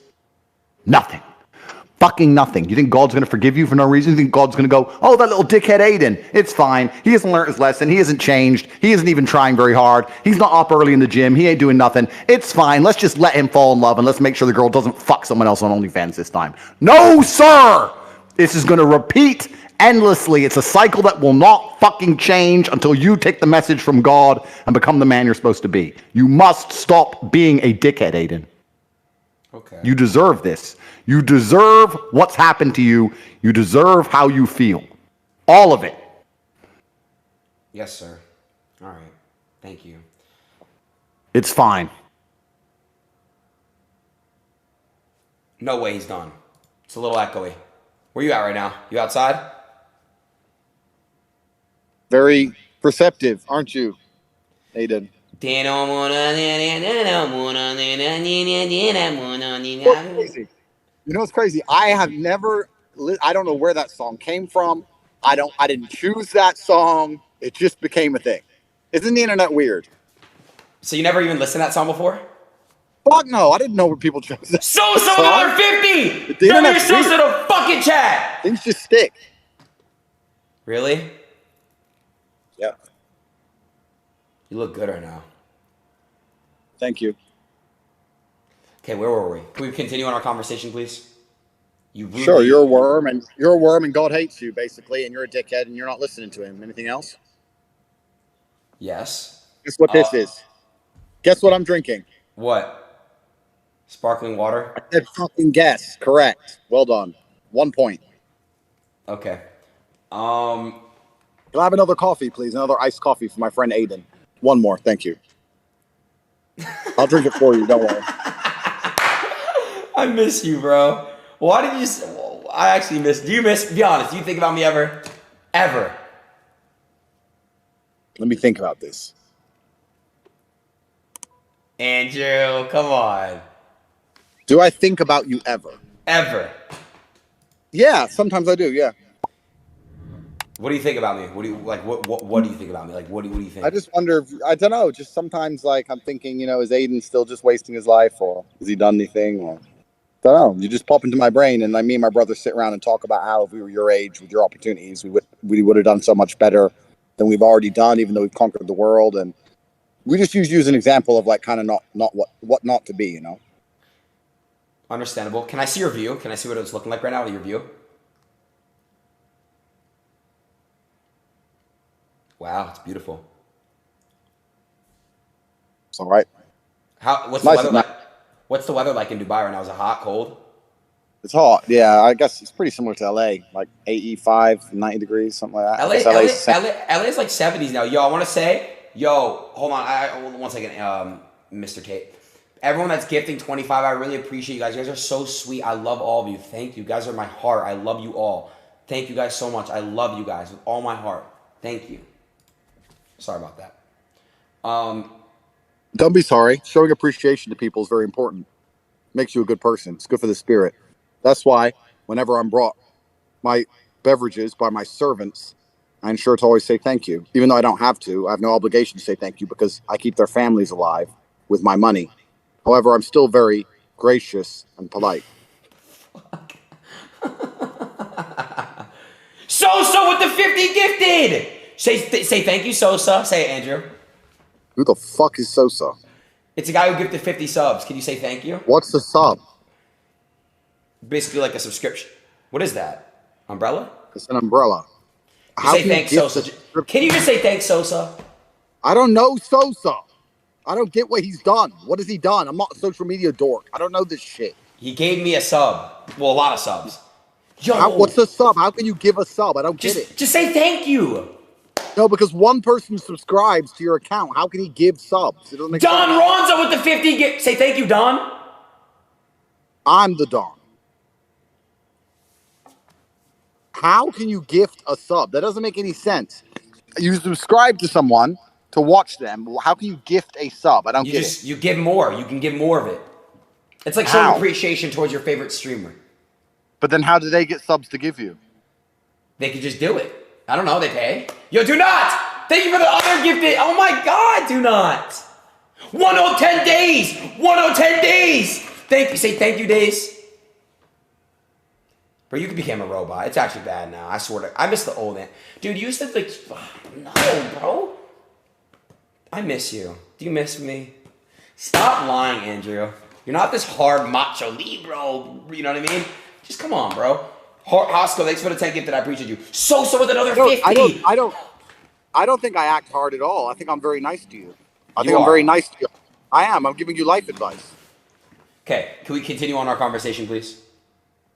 Nothing. fucking nothing. You think God's going to forgive you for no reason? You think God's going to go, oh, that little dickhead Adin, it's fine. He hasn't learned his lesson. He hasn't changed. He isn't even trying very hard. He's not up early in the gym. He ain't doing nothing. It's fine. Let's just let him fall in love and let's make sure the girl doesn't fuck someone else on OnlyFans this time. No, sir! This is going to repeat endlessly. It's a cycle that will not fucking change until you take the message from God and become the man you're supposed to be. You must stop being a dickhead, Adin. Okay. You deserve this. You deserve what's happened to you. You deserve how you feel. All of it. Yes, sir. All right. Thank you. It's fine. No way he's done. It's a little echoey. Where you at right now? You outside? Very perceptive, aren't you, Adin? Crazy. You know what's crazy? I have never. I don't know where that song came from. I didn't choose that song. It just became a thing. Isn't the internet weird? So you never even listened to that song before? Fuck no! I didn't know where people chose that. Sosa $1.50. The Throw your internet's Sosa weird. to fucking chat. Things just stick. Really? Yeah. You look good right now. Thank you. Okay, where were we? Can we continue on our conversation, please? Sure, you're a worm, and God hates you, basically, and you're a dickhead, and you're not listening to him. Anything else? Yes. Guess what this is? Guess what I'm drinking? What? Sparkling water? I said fucking guess. Correct. Well done. 1 point. Okay. Can I have another coffee, please? Another iced coffee for my friend Adin. One more, thank you. I'll drink it for you, don't worry. I miss you, bro. Why did you... I actually miss... Do you miss... Be honest. Do you think about me ever? Ever? Let me think about this. Andrew, come on. Do I think about you ever? Ever. Yeah, sometimes I do, yeah. What do you think about me? What do you like? What do you think about me? Like, what do you think? I just wonder if, I don't know, just sometimes like I'm thinking, is Adin still just wasting his life, or has he done anything? Or I don't know. You just pop into my brain, and like me and my brother sit around and talk about how if we were your age with your opportunities, we would have done so much better than we've already done, even though we've conquered the world. And we just use you as an example of like kind of not what not to be, Understandable. Can I see your view? Can I see what it's looking like right now with your view? Wow, it's beautiful. It's all right. What's the weather like? What's the weather like in Dubai right now? Is it hot, cold? It's hot. Yeah, I guess it's pretty similar to LA, like 85, 90 degrees, something like that. LA is like 70s now. Yo, I want to say, hold on. 1 second, Mr. Tate. Everyone that's gifting 25, I really appreciate you guys. You guys are so sweet. I love all of you. Thank you. You guys are my heart. I love you all. Thank you guys so much. I love you guys with all my heart. Thank you. Sorry about that. Don't be sorry. Showing appreciation to people is very important. Makes you a good person. It's good for the spirit. That's why whenever I'm brought my beverages by my servants, I ensure to always say thank you. Even though I don't have to, I have no obligation to say thank you because I keep their families alive with my money. However, I'm still very gracious and polite. Sosa with the 50 gifted. Say thank you, Sosa. Say it, Andrew. Who the fuck is Sosa? It's a guy who gifted 50 subs. Can you say thank you? What's the sub? Basically like a subscription. What is that? Umbrella? It's an umbrella. Say thanks, Sosa. Can you just say thanks, Sosa? I don't know Sosa. I don't get what he's done. What has he done? I'm not a social media dork. I don't know this shit. He gave me a sub. Well, a lot of subs. Yo. What's a sub? How can you give a sub? I don't get it. Just say thank you. No, because one person subscribes to your account. How can he give subs? It doesn't make Don sense. Ronza with the 50 gift. Say thank you, Don. I'm the Don. How can you gift a sub? That doesn't make any sense. You subscribe to someone to watch them. How can you gift a sub? I don't get it. You give more. You can give more of it. It's like showing appreciation towards your favorite streamer. But then how do they get subs to give you? They could just do it. I don't know. They pay. Yo, do not. Thank you for the other gifted. Oh my God, do not. 10 days. 10 days. Thank you. Say thank you, days. Bro, you became a robot. It's actually bad now. I swear to. I miss the old man. Dude, you used to like. No, bro. I miss you. Do you miss me? Stop lying, Andrew. You're not this hard macho Libro. You know what I mean? Just come on, bro. Hosco, thanks for the 10 gift that I appreciate you. Sosa with another 50. I don't think I act hard at all. I think I'm very nice to you. I'm very nice to you. I am. I'm giving you life advice. Okay, can we continue on our conversation, please?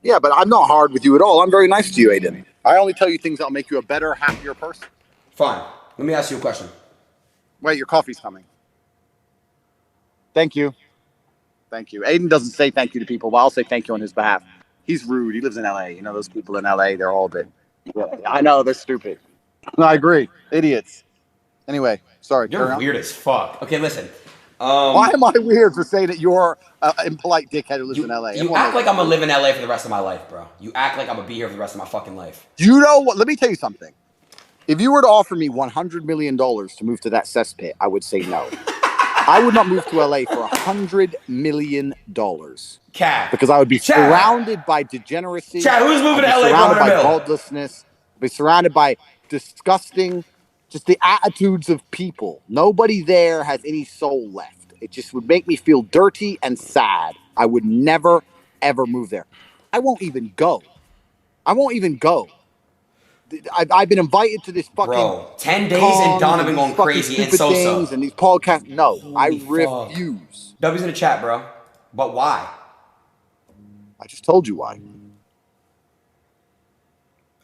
Yeah, but I'm not hard with you at all. I'm very nice to you, Adin. I only tell you things that'll make you a better, happier person. Fine. Let me ask you a question. Wait, your coffee's coming. Thank you. Thank you. Adin doesn't say thank you to people, but I'll say thank you on his behalf. He's rude. He lives in LA. You know, those people in LA, they're all a bit. Yeah, I know, they're stupid. No, I agree. Idiots. Anyway, sorry. You're weird as fuck. Okay, listen. Why am I weird for saying that you're an impolite dickhead who lives in LA? You act like I'm gonna live in LA for the rest of my life, bro. You act like I'm gonna be here for the rest of my fucking life. You know what? Let me tell you something. If you were to offer me $100 million to move to that cesspit, I would say no. I would not move to LA for $100 million. Cat. Because I would be surrounded by degeneracy. Chad, who's moving to LA surrounded by $100 million? godlessness. I'd be surrounded by disgusting, just the attitudes of people. Nobody there has any soul left. It just would make me feel dirty and sad. I would never, ever move there. I won't even go. I've been invited to this fucking 10 days and Donovan going crazy and Sosa. And these podcasts. No, Holy I fuck. refuse. W's in the chat, bro. But why? I just told you why.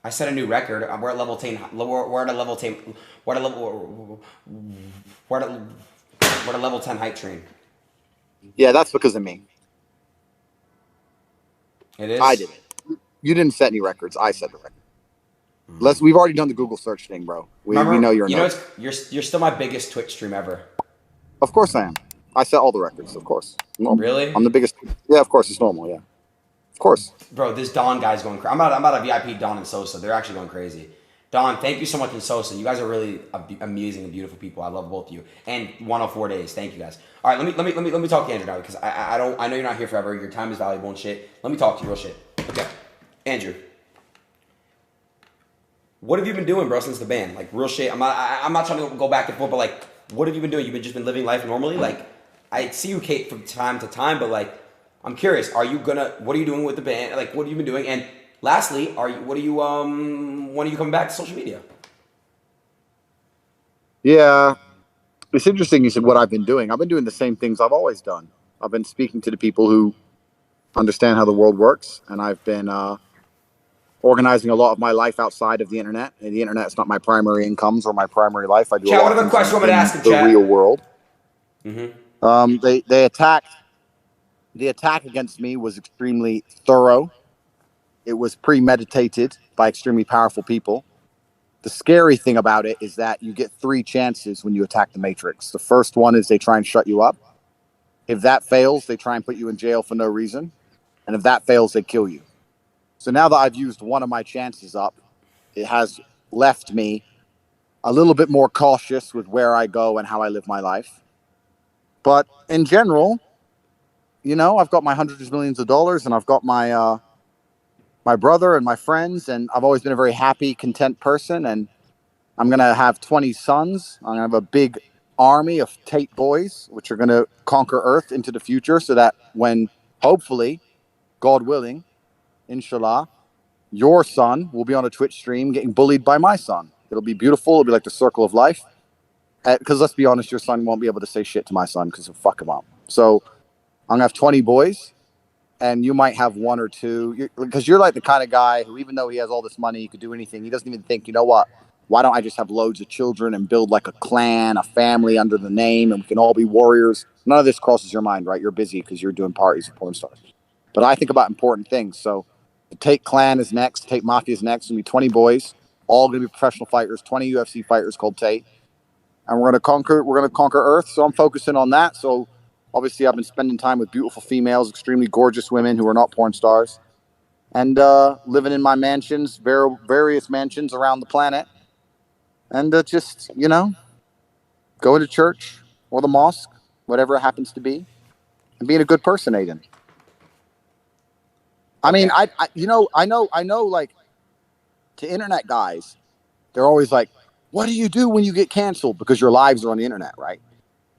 I set a new record. We're at level 10. We're at a level 10. We're at a level 10 hype train. Yeah, that's because of me. It is. I did it. You didn't set any records. I set the record. We've already done the Google search thing, bro. We know you're. You know, you're still my biggest Twitch stream ever. Of course I am. I set all the records. Of course. Normal. Really? I'm the biggest. Yeah, of course it's normal. Yeah, of course. Bro, this Don guy's going crazy. I'm about a VIP Don and Sosa. They're actually going crazy. Don, thank you so much, and Sosa. You guys are really amazing and beautiful people. I love both of you. And 104 days. Thank you guys. All right, let me talk to Andrew now because I know you're not here forever. Your time is valuable and shit. Let me talk to you real shit. Okay, Andrew. What have you been doing, bro, since the ban? Like, real shit. I'm not trying to go back and forth, but like, what have you been doing? You've just been living life normally? Like, I see you, Kate, from time to time, but like, I'm curious. What are you doing with the band? Like, what have you been doing? And lastly, when are you coming back to social media? Yeah, it's interesting. You said what I've been doing. I've been doing the same things I've always done. I've been speaking to the people who understand how the world works, and I've been organizing a lot of my life outside of the internet. And the internet is not my primary incomes or my primary life. I do Chat, a lot what other question you want me to ask in the chat? real world. Mm-hmm. They attacked. The attack against me was extremely thorough. It was premeditated by extremely powerful people. The scary thing about it is that you get 3 chances when you attack the Matrix. The first one is they try and shut you up. If that fails, they try and put you in jail for no reason. And if that fails, they kill you. So now that I've used one of my chances up, it has left me a little bit more cautious with where I go and how I live my life. But in general, you know, I've got my hundreds of millions of dollars, and I've got my my brother and my friends, and I've always been a very happy, content person. And I'm gonna have 20 sons. I'm gonna have a big army of Tate boys, which are gonna conquer Earth into the future, so that when, hopefully, God willing, inshallah, your son will be on a Twitch stream getting bullied by my son. It'll be beautiful. It'll be like the circle of life. Because let's be honest, your son won't be able to say shit to my son because he'll fuck him up. So I'm going to have 20 boys, and you might have 1 or 2. Because you're like the kind of guy who, even though he has all this money, he could do anything. He doesn't even think, you know what? Why don't I just have loads of children and build like a clan, a family under the name, and we can all be warriors? None of this crosses your mind, right? You're busy because you're doing parties with porn stars. But I think about important things. So the Tate clan is next. Tate Mafia is next. It's going to be 20 boys, all going to be professional fighters, 20 UFC fighters called Tate. And we're going to conquer Earth. So I'm focusing on that. So obviously I've been spending time with beautiful females, extremely gorgeous women who are not porn stars, and living in my mansions, various mansions around the planet. And just, you know, going to church or the mosque, whatever it happens to be, and being a good person, Adin. I mean, I know, like, to internet guys, they're always like, what do you do when you get canceled? Because your lives are on the internet, right?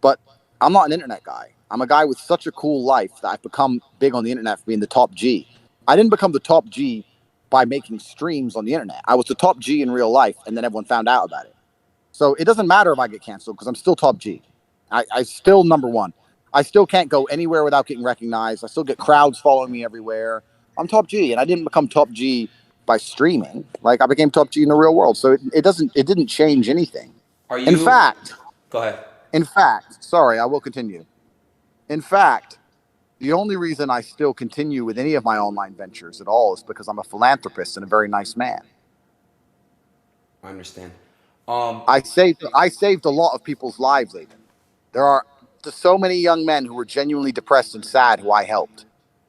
But I'm not an internet guy. I'm a guy with such a cool life that I've become big on the internet for being the top G. I didn't become the top G by making streams on the internet. I was the top G in real life, and then everyone found out about it. So it doesn't matter if I get canceled because I'm still top G. I still number one. I still can't go anywhere without getting recognized. I still get crowds following me everywhere. I'm top G, and I didn't become top G by streaming. Like, I became top G in the real world. So it didn't change anything. Are you? In fact, Go ahead. sorry, I will continue. In fact, the only reason I still continue with any of my online ventures at all is because I'm a philanthropist and a very nice man. I understand. I saved a lot of people's lives, Adin. There are so many young men who were genuinely depressed and sad who I helped.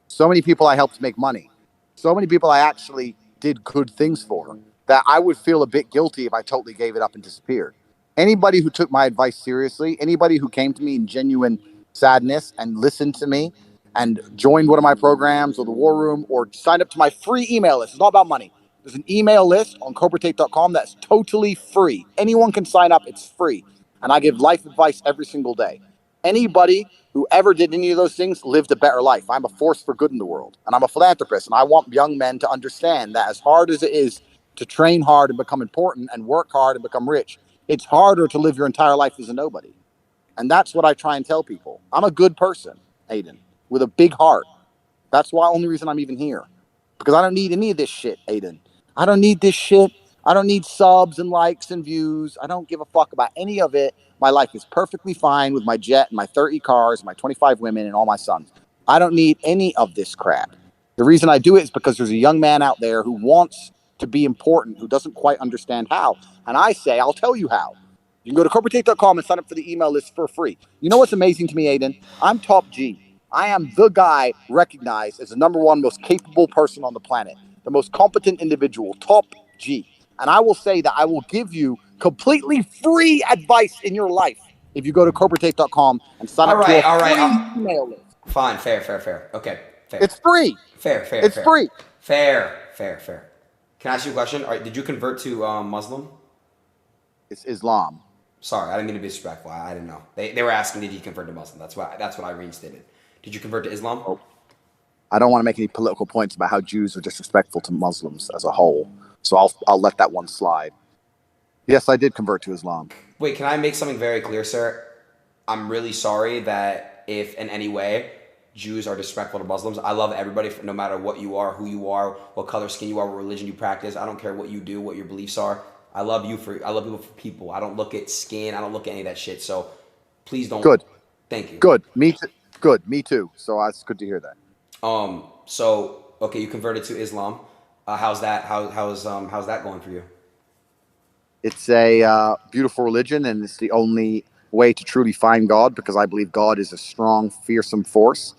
So many people I helped make money. So many people I actually did good things for that I would feel a bit guilty if I totally gave it up and disappeared. Anybody who took my advice seriously, anybody who came to me in genuine sadness and listened to me and joined one of my programs or the War Room or signed up to my free email list. It's not about money. There's an email list on CobraTate.com that's totally free. Anyone can sign up. It's free. And I give life advice every single day. Anybody who ever did any of those things lived a better life. I'm a force for good in the world. And I'm a philanthropist. And I want young men to understand that as hard as it is to train hard and become important and work hard and become rich, it's harder to live your entire life as a nobody. And that's what I try and tell people. I'm a good person, Adin, with a big heart. That's why only reason I'm even here. Because I don't need any of this shit, Adin. I don't need this shit. I don't need subs and likes and views. I don't give a fuck about any of it. My life is perfectly fine with my jet and my 30 cars, my 25 women and all my sons. I don't need any of this crap. The reason I do it is because there's a young man out there who wants to be important, who doesn't quite understand how. And I say, I'll tell you how. You can go to corporatate.com and sign up for the email list for free. You know what's amazing to me, Adin? I'm top G. I am the guy recognized as the number one most capable person on the planet, the most competent individual, top G. And I will say that I will give you completely free advice in your life if you go to corporatate.com and sign up to a free email list. Fine, fair. Okay, fair. It's free. Fair. It's free. Fair. Can I ask you a question? All right, did you convert to Muslim? It's Islam. Sorry, I didn't mean to be disrespectful. I didn't know. They were asking, did you convert to Muslim? That's what I reinstated. Did you convert to Islam? Oh. I don't want to make any political points about how Jews are disrespectful to Muslims as a whole, so I'll let that one slide. Yes, I did convert to Islam. Wait, can I make something very clear, sir? I'm really sorry that if in any way Jews are disrespectful to Muslims. I love everybody, no matter what you are, who you are, what color skin you are, what religion you practice. I don't care what you do, what your beliefs are. I love people for people. I don't look at skin. I don't look at any of that shit. So please don't. Good. Thank you. Good. Me too. Good. Me too. So it's good to hear that. So okay, you converted to Islam. How's that? How's that going for you? It's a beautiful religion, and it's the only way to truly find God, because I believe God is a strong, fearsome force,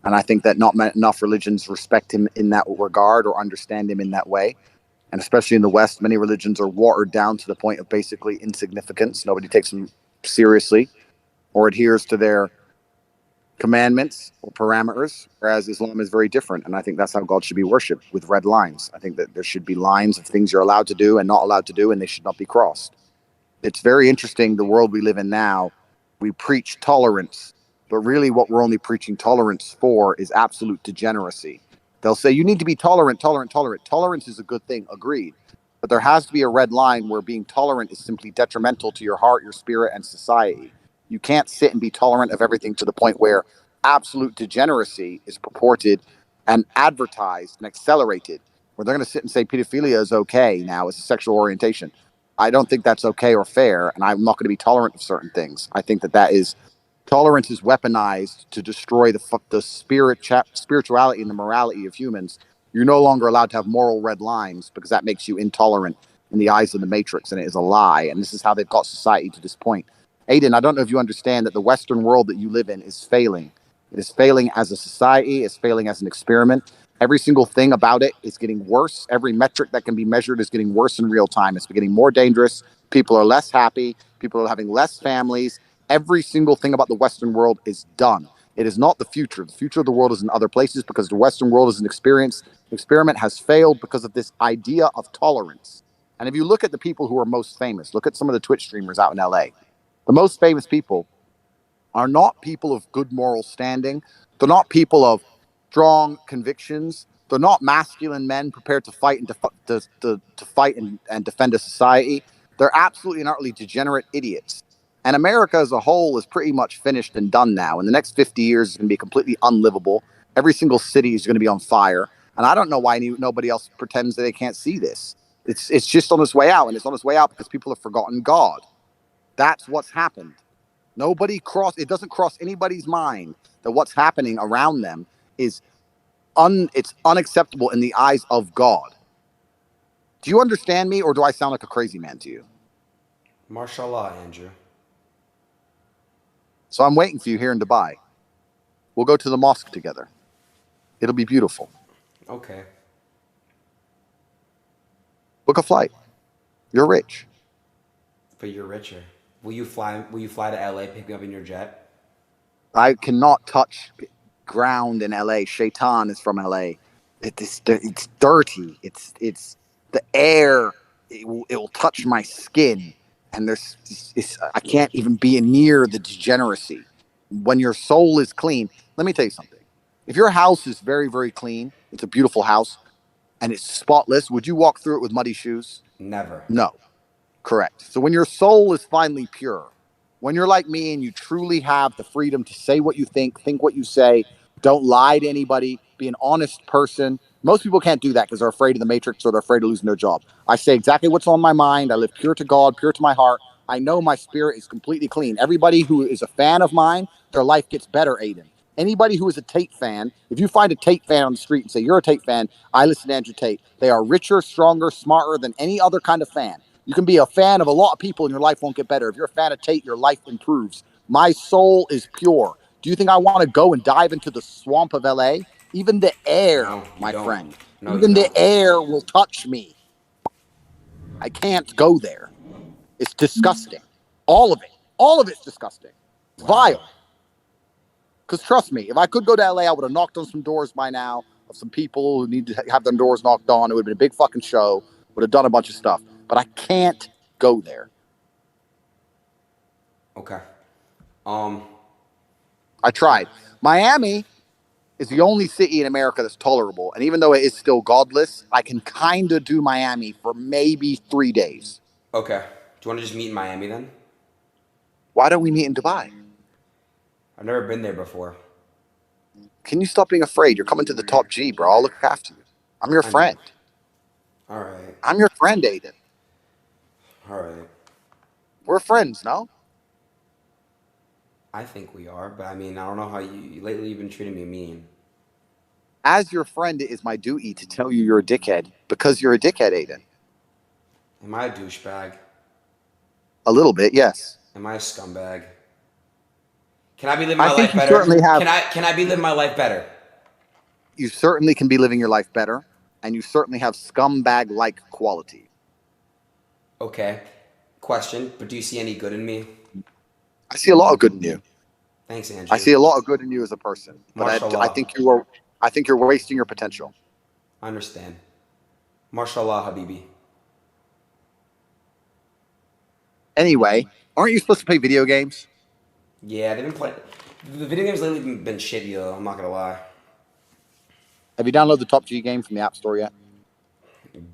and I think that not enough religions respect him in that regard or understand him in that way. And especially in the West, many religions are watered down to the point of basically insignificance. Nobody takes them seriously or adheres to their commandments or parameters, whereas Islam is very different. And I think that's how God should be worshipped, with red lines. I think that there should be lines of things you're allowed to do and not allowed to do, and they should not be crossed. It's very interesting, the world we live in now. We preach tolerance, but really what we're only preaching tolerance for is absolute degeneracy. They'll say, you need to be tolerant. Tolerance is a good thing, agreed. But there has to be a red line where being tolerant is simply detrimental to your heart, your spirit, and society. You can't sit and be tolerant of everything to the point where absolute degeneracy is purported and advertised and accelerated, where they're going to sit and say pedophilia is okay now as a sexual orientation. I don't think that's okay or fair, and I'm not going to be tolerant of certain things. I think that is tolerance is weaponized to destroy the spirituality and the morality of humans. You're no longer allowed to have moral red lines, because that makes you intolerant in the eyes of the Matrix, and it is a lie. And this is how they've got society to this point. Adin, I don't know if you understand that the Western world that you live in is failing. It is failing as a society. It's failing as an experiment. Every single thing about it is getting worse. Every metric that can be measured is getting worse in real time. It's getting more dangerous. People are less happy. People are having less families. Every single thing about the Western world is done. It is not the future. The future of the world is in other places because the Western world is an experience. The experiment has failed because of this idea of tolerance. And if you look at the people who are most famous, look at some of the Twitch streamers out in LA. The most famous people are not people of good moral standing. They're not people of strong convictions. They're not masculine men prepared to fight and to fight and defend a society. They're absolutely and utterly degenerate idiots. And America as a whole is pretty much finished and done now. In the next 50 years, it's going to be completely unlivable. Every single city is going to be on fire. And I don't know why nobody else pretends that they can't see this. It's just on its way out. And it's on its way out because people have forgotten God. That's what's happened. It doesn't cross anybody's mind that what's happening around them is it's unacceptable in the eyes of God. Do you understand me, or do I sound like a crazy man to you? Mashallah, Andrew. So I'm waiting for you here in Dubai. We'll go to the mosque together. It'll be beautiful. Okay. Book a flight. You're rich. But you're richer. Will you fly to LA, pick me up in your jet? I cannot touch ground in LA. Shaitan is from LA. It's dirty. It's the air. It will touch my skin, and I can't even be near the degeneracy. When your soul is clean, let me tell you something. If your house is very, very clean, it's a beautiful house, and it's spotless, would you walk through it with muddy shoes? Never. No. Correct. So when your soul is finally pure, when you're like me and you truly have the freedom to say what you think what you say, don't lie to anybody, be an honest person. Most people can't do that because they're afraid of the matrix or they're afraid of losing their job. I say exactly what's on my mind. I live pure to God, pure to my heart. I know my spirit is completely clean. Everybody who is a fan of mine, their life gets better, Adin. Anybody who is a Tate fan, if you find a Tate fan on the street and say, you're a Tate fan, I listen to Andrew Tate. They are richer, stronger, smarter than any other kind of fan. You can be a fan of a lot of people and your life won't get better. If you're a fan of Tate, your life improves. My soul is pure. Do you think I want to go and dive into the swamp of LA? Even the air, No, my don't. friend. No, Even you the don't. air will touch me. I can't go there. It's disgusting. All of it. All of it's disgusting. It's vile. Because trust me, if I could go to LA, I would have knocked on some doors by now of some people who need to have their doors knocked on. It would have been a big fucking show. Would have done a bunch of stuff. But I can't go there. Okay. I tried. Miami is the only city in America that's tolerable. And even though it is still godless, I can kind of do Miami for maybe 3 days. Okay. Do you want to just meet in Miami then? Why don't we meet in Dubai? I've never been there before. Can you stop being afraid? You're coming to the top G, bro. I'll look after you. I'm your friend. All right. I'm your friend, Adin. All right. We're friends, no? I think we are, but I mean, I don't know how lately you've been treating me mean. As your friend, it is my duty to tell you you're a dickhead because you're a dickhead, Adin. Am I a douchebag? A little bit, yes. Am I a scumbag? Can I be living my I think life you better? certainly have. Can I be living my life better? You certainly can be living your life better, and you certainly have scumbag-like quality. Okay. Question, but do you see any good in me? I see a lot of good in you. Thanks, Andrew. I see a lot of good in you as a person, but I think you're wasting your potential. I understand. Mashallah, Habibi. Anyway, aren't you supposed to play video games? Yeah, they've been playing. The video games lately have been shitty though. I'm not gonna lie. Have you downloaded the Top G game from the App Store yet?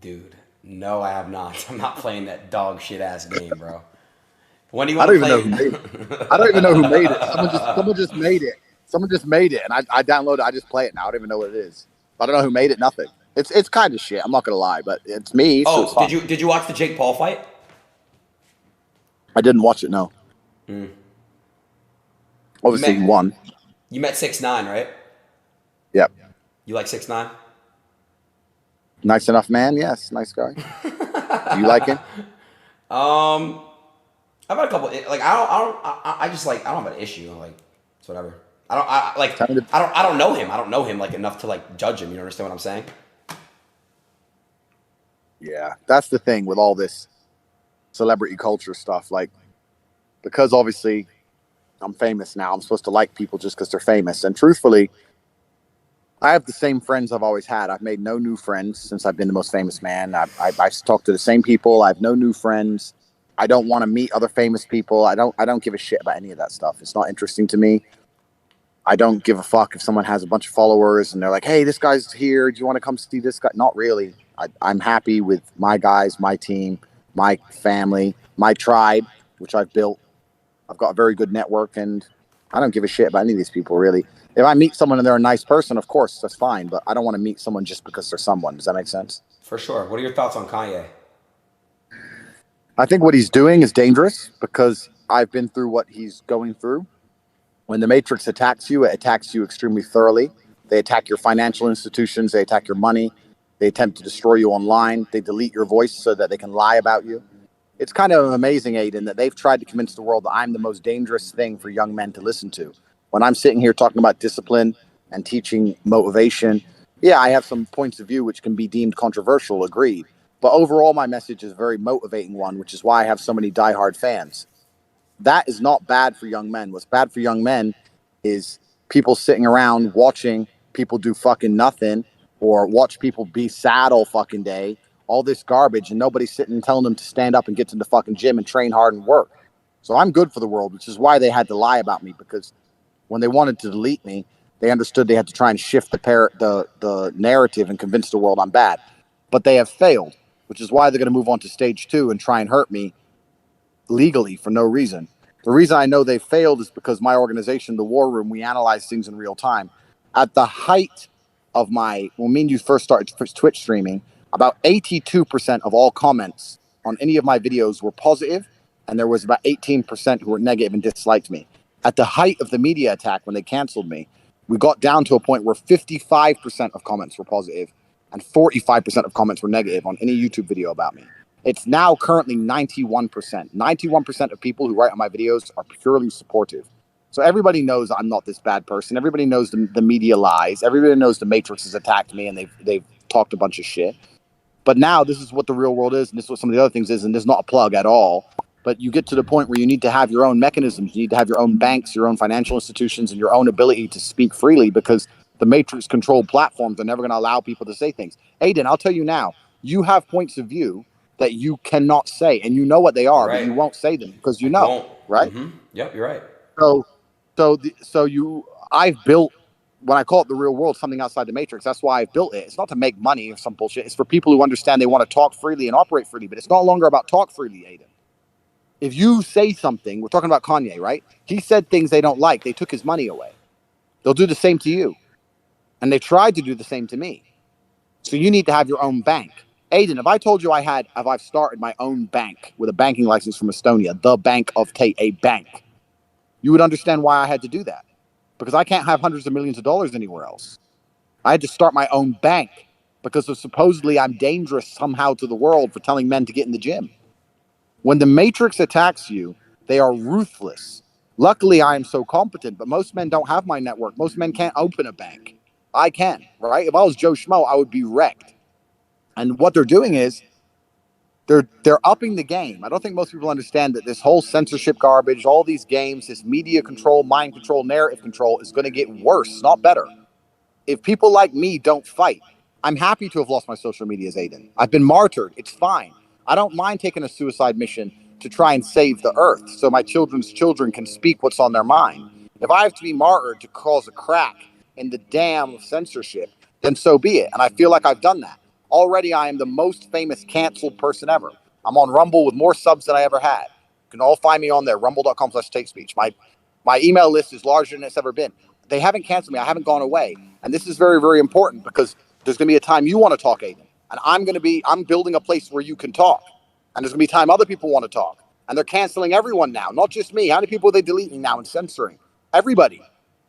Dude, no, I have not. I'm not playing that dog shit ass game, bro. When do you want to play? I don't even know who made it. Someone just made it. Someone just made it, and I downloaded it. I just play it now. I don't even know what it is. I don't know who made it. Nothing. It's kind of shit. I'm not gonna lie, but it's me. So it's fun. Did you watch the Jake Paul fight? I didn't watch it. No. Obviously, he won. You met 6ix9ine, right? Yep. You like 6ix9ine? Nice enough man. Yes, nice guy. Do you like him? I've had a couple. Like I don't have an issue. Like it's whatever. I don't know him. I don't know him like enough to like judge him. You understand what I'm saying? Yeah, that's the thing with all this celebrity culture stuff. Like, because obviously I'm famous now. I'm supposed to like people just because they're famous. And truthfully, I have the same friends I've always had. I've made no new friends since I've been the most famous man. I've talked to the same people. I have no new friends. I don't want to meet other famous people. I don't give a shit about any of that stuff. It's not interesting to me. I don't give a fuck if someone has a bunch of followers and they're like, hey, this guy's here. Do you want to come see this guy? Not really. I'm happy with my guys, my team, my family, my tribe, which I've built. I've got a very good network, and I don't give a shit about any of these people, really. If I meet someone and they're a nice person, of course, that's fine. But I don't want to meet someone just because they're someone. Does that make sense? For sure. What are your thoughts on Kanye? I think what he's doing is dangerous because I've been through what he's going through. When the Matrix attacks you, it attacks you extremely thoroughly. They attack your financial institutions. They attack your money. They attempt to destroy you online. They delete your voice so that they can lie about you. It's kind of amazing, Adin, that they've tried to convince the world that I'm the most dangerous thing for young men to listen to. When I'm sitting here talking about discipline and teaching motivation, yeah, I have some points of view which can be deemed controversial, agreed. But overall, my message is a very motivating one, which is why I have so many diehard fans. That is not bad for young men. What's bad for young men is people sitting around watching people do fucking nothing or watch people be sad all fucking day, all this garbage, and nobody's sitting and telling them to stand up and get to the fucking gym and train hard and work. So I'm good for the world, which is why they had to lie about me, because when they wanted to delete me, they understood they had to try and shift the narrative and convince the world I'm bad. But they have failed, which is why they're going to move on to stage 2 and try and hurt me legally for no reason. The reason I know they failed is because my organization, the War Room, we analyze things in real time. At the height of when me and you first started Twitch streaming, about 82% of all comments on any of my videos were positive, and there was about 18% who were negative and disliked me. At the height of the media attack, when they canceled me, we got down to a point where 55% of comments were positive and 45% of comments were negative on any YouTube video about me. It's now currently 91%. 91% of people who write on my videos are purely supportive. So everybody knows I'm not this bad person. Everybody knows the media lies. Everybody knows the Matrix has attacked me and they've talked a bunch of shit. But now this is what the real world is, and this is what some of the other things is, and this is not a plug at all. But you get to the point where you need to have your own mechanisms. You need to have your own banks, your own financial institutions, and your own ability to speak freely, because the Matrix-controlled platforms are never going to allow people to say things. Adin, I'll tell you now, you have points of view that you cannot say, and you know what they are, Right. but you won't say them because you know, won't. right? Mm-hmm. Yep, you're right. I've built, when I call it the real world, something outside the Matrix. That's why I've built it. It's not to make money or some bullshit. It's for people who understand they want to talk freely and operate freely, but it's no longer about talk freely, Adin. If you say something, we're talking about Kanye, right? He said things they don't like. They took his money away. They'll do the same to you. And they tried to do the same to me. So you need to have your own bank. Adin, if I told you I've started my own bank with a banking license from Estonia, the Bank of Tate, a bank, you would understand why I had to do that. Because I can't have hundreds of millions of dollars anywhere else. I had to start my own bank because of supposedly I'm dangerous somehow to the world for telling men to get in the gym. When the Matrix attacks you, they are ruthless. Luckily, I am so competent, but most men don't have my network. Most men can't open a bank. I can, right? If I was Joe Schmo, I would be wrecked. And what they're doing is they're upping the game. I don't think most people understand that this whole censorship garbage, all these games, this media control, mind control, narrative control is going to get worse, not better. If people like me don't fight, I'm happy to have lost my social medias, Adin. I've been martyred. It's fine. I don't mind taking a suicide mission to try and save the earth so my children's children can speak what's on their mind. If I have to be martyred to cause a crack in the dam of censorship, then so be it. And I feel like I've done that. Already, I am the most famous canceled person ever. I'm on Rumble with more subs than I ever had. You can all find me on there, rumble.com/takespeech. My email list is larger than it's ever been. They haven't canceled me. I haven't gone away. And this is very, very important because there's going to be a time you want to talk, Adin. And I'm building a place where you can talk. And there's going to be a time other people want to talk. And they're canceling everyone now, not just me. How many people are they deleting now and censoring? Everybody.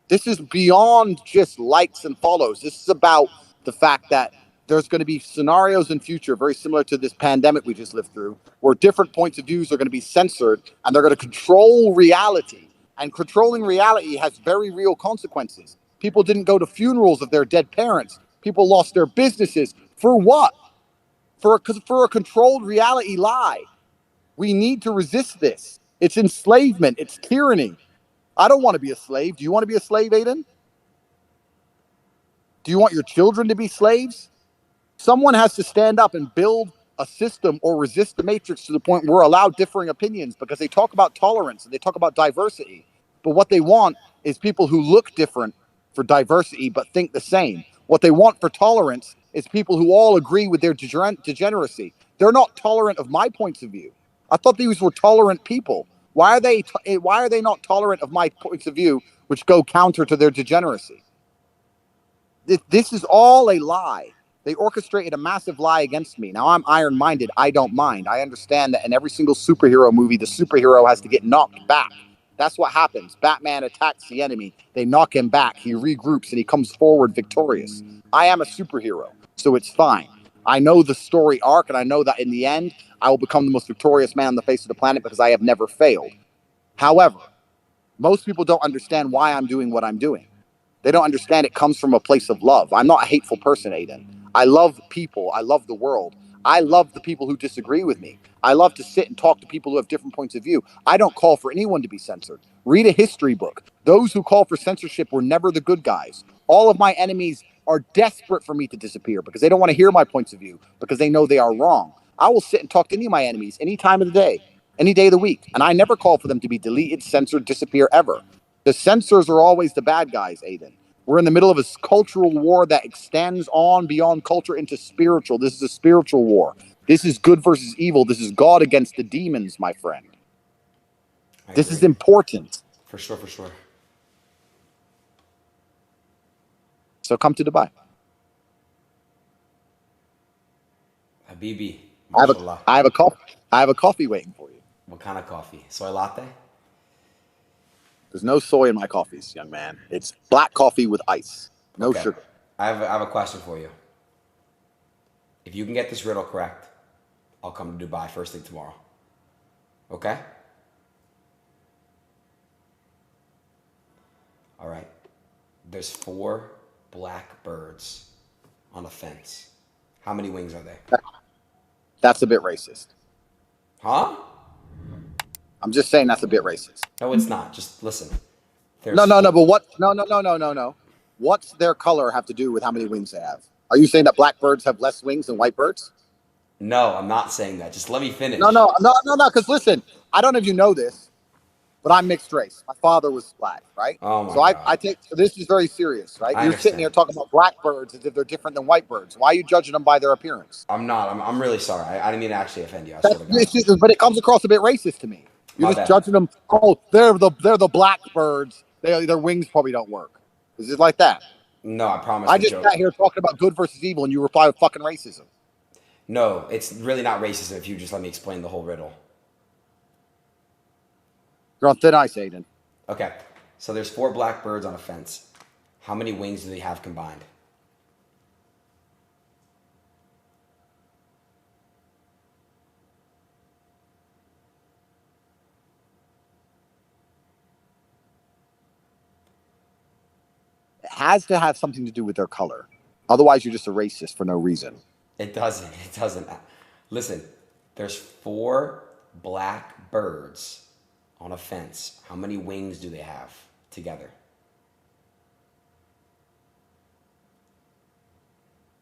This is beyond just likes and follows. This is about the fact that there's going to be scenarios in future very similar to this pandemic we just lived through, where different points of views are going to be censored and they're going to control reality. And controlling reality has very real consequences. People didn't go to funerals of their dead parents. People lost their businesses. For what? For a controlled reality lie. We need to resist this. It's enslavement. It's tyranny. I don't want to be a slave. Do you want to be a slave, Adin? Do you want your children to be slaves? Someone has to stand up and build a system or resist the matrix to the point where we're allowed differing opinions, because they talk about tolerance and they talk about diversity. But what they want is people who look different for diversity but think the same. What they want for tolerance is people who all agree with their degeneracy. They're not tolerant of my points of view. I thought these were tolerant people. Why are they not tolerant of my points of view, which go counter to their degeneracy? This is all a lie. They orchestrated a massive lie against me. Now I'm iron-minded. I don't mind. I understand that in every single superhero movie, the superhero has to get knocked back. That's what happens. Batman attacks the enemy. They knock him back. He regroups and he comes forward victorious. I am a superhero, so it's fine. I know the story arc, and I know that in the end, I will become the most victorious man on the face of the planet because I have never failed. However, most people don't understand why I'm doing what I'm doing. They don't understand it comes from a place of love. I'm not a hateful person, Adin. I love people. I love the world. I love the people who disagree with me. I love to sit and talk to people who have different points of view. I don't call for anyone to be censored. Read a history book. Those who call for censorship were never the good guys. All of my enemies are desperate for me to disappear because they don't want to hear my points of view, because they know they are wrong. I will sit and talk to any of my enemies any time of the day, any day of the week. And I never call for them to be deleted, censored, disappear ever. The censors are always the bad guys, Adin. We're in the middle of a cultural war that extends on beyond culture into spiritual. This is a spiritual war. This is good versus evil. This is God against the demons, my friend. This is important. For sure, for sure. So come to Dubai. Habibi, I mashallah. have a coffee waiting for you. What kind of coffee? Soy latte? There's no soy in my coffees, young man. It's black coffee with ice. No sugar. I have a question for you. If you can get this riddle correct, I'll come to Dubai first thing tomorrow. Okay? All right. There's 4 black birds on a fence. How many wings are there? That's a bit racist. Huh? I'm just saying that's a bit racist. No, it's not. Just listen. No. But what? No. What's their color have to do with how many wings they have? Are you saying that black birds have less wings than white birds? No, I'm not saying that. Just let me finish. No. Because listen, I don't know if you know this, but I'm mixed race. My father was black, right? Oh my God. I take this is very serious, right? You're sitting here talking about black birds as if they're different than white birds. Why are you judging them by their appearance? I'm not. I'm really sorry. I didn't mean to actually offend you. I swear to God. But it comes across a bit racist to me. You're just judging them. Oh, they're the black birds. Their wings probably don't work. Is it like that? No, I promise. I just sat here talking about good versus evil, and you reply with fucking racism. No, it's really not racism if you just let me explain the whole riddle. You're on thin ice, Adin. Okay, so there's 4 black birds on a fence. How many wings do they have combined? It has to have something to do with their color. Otherwise, you're just a racist for no reason. It doesn't. It doesn't. Listen, there's 4 black birds on a fence. How many wings do they have together?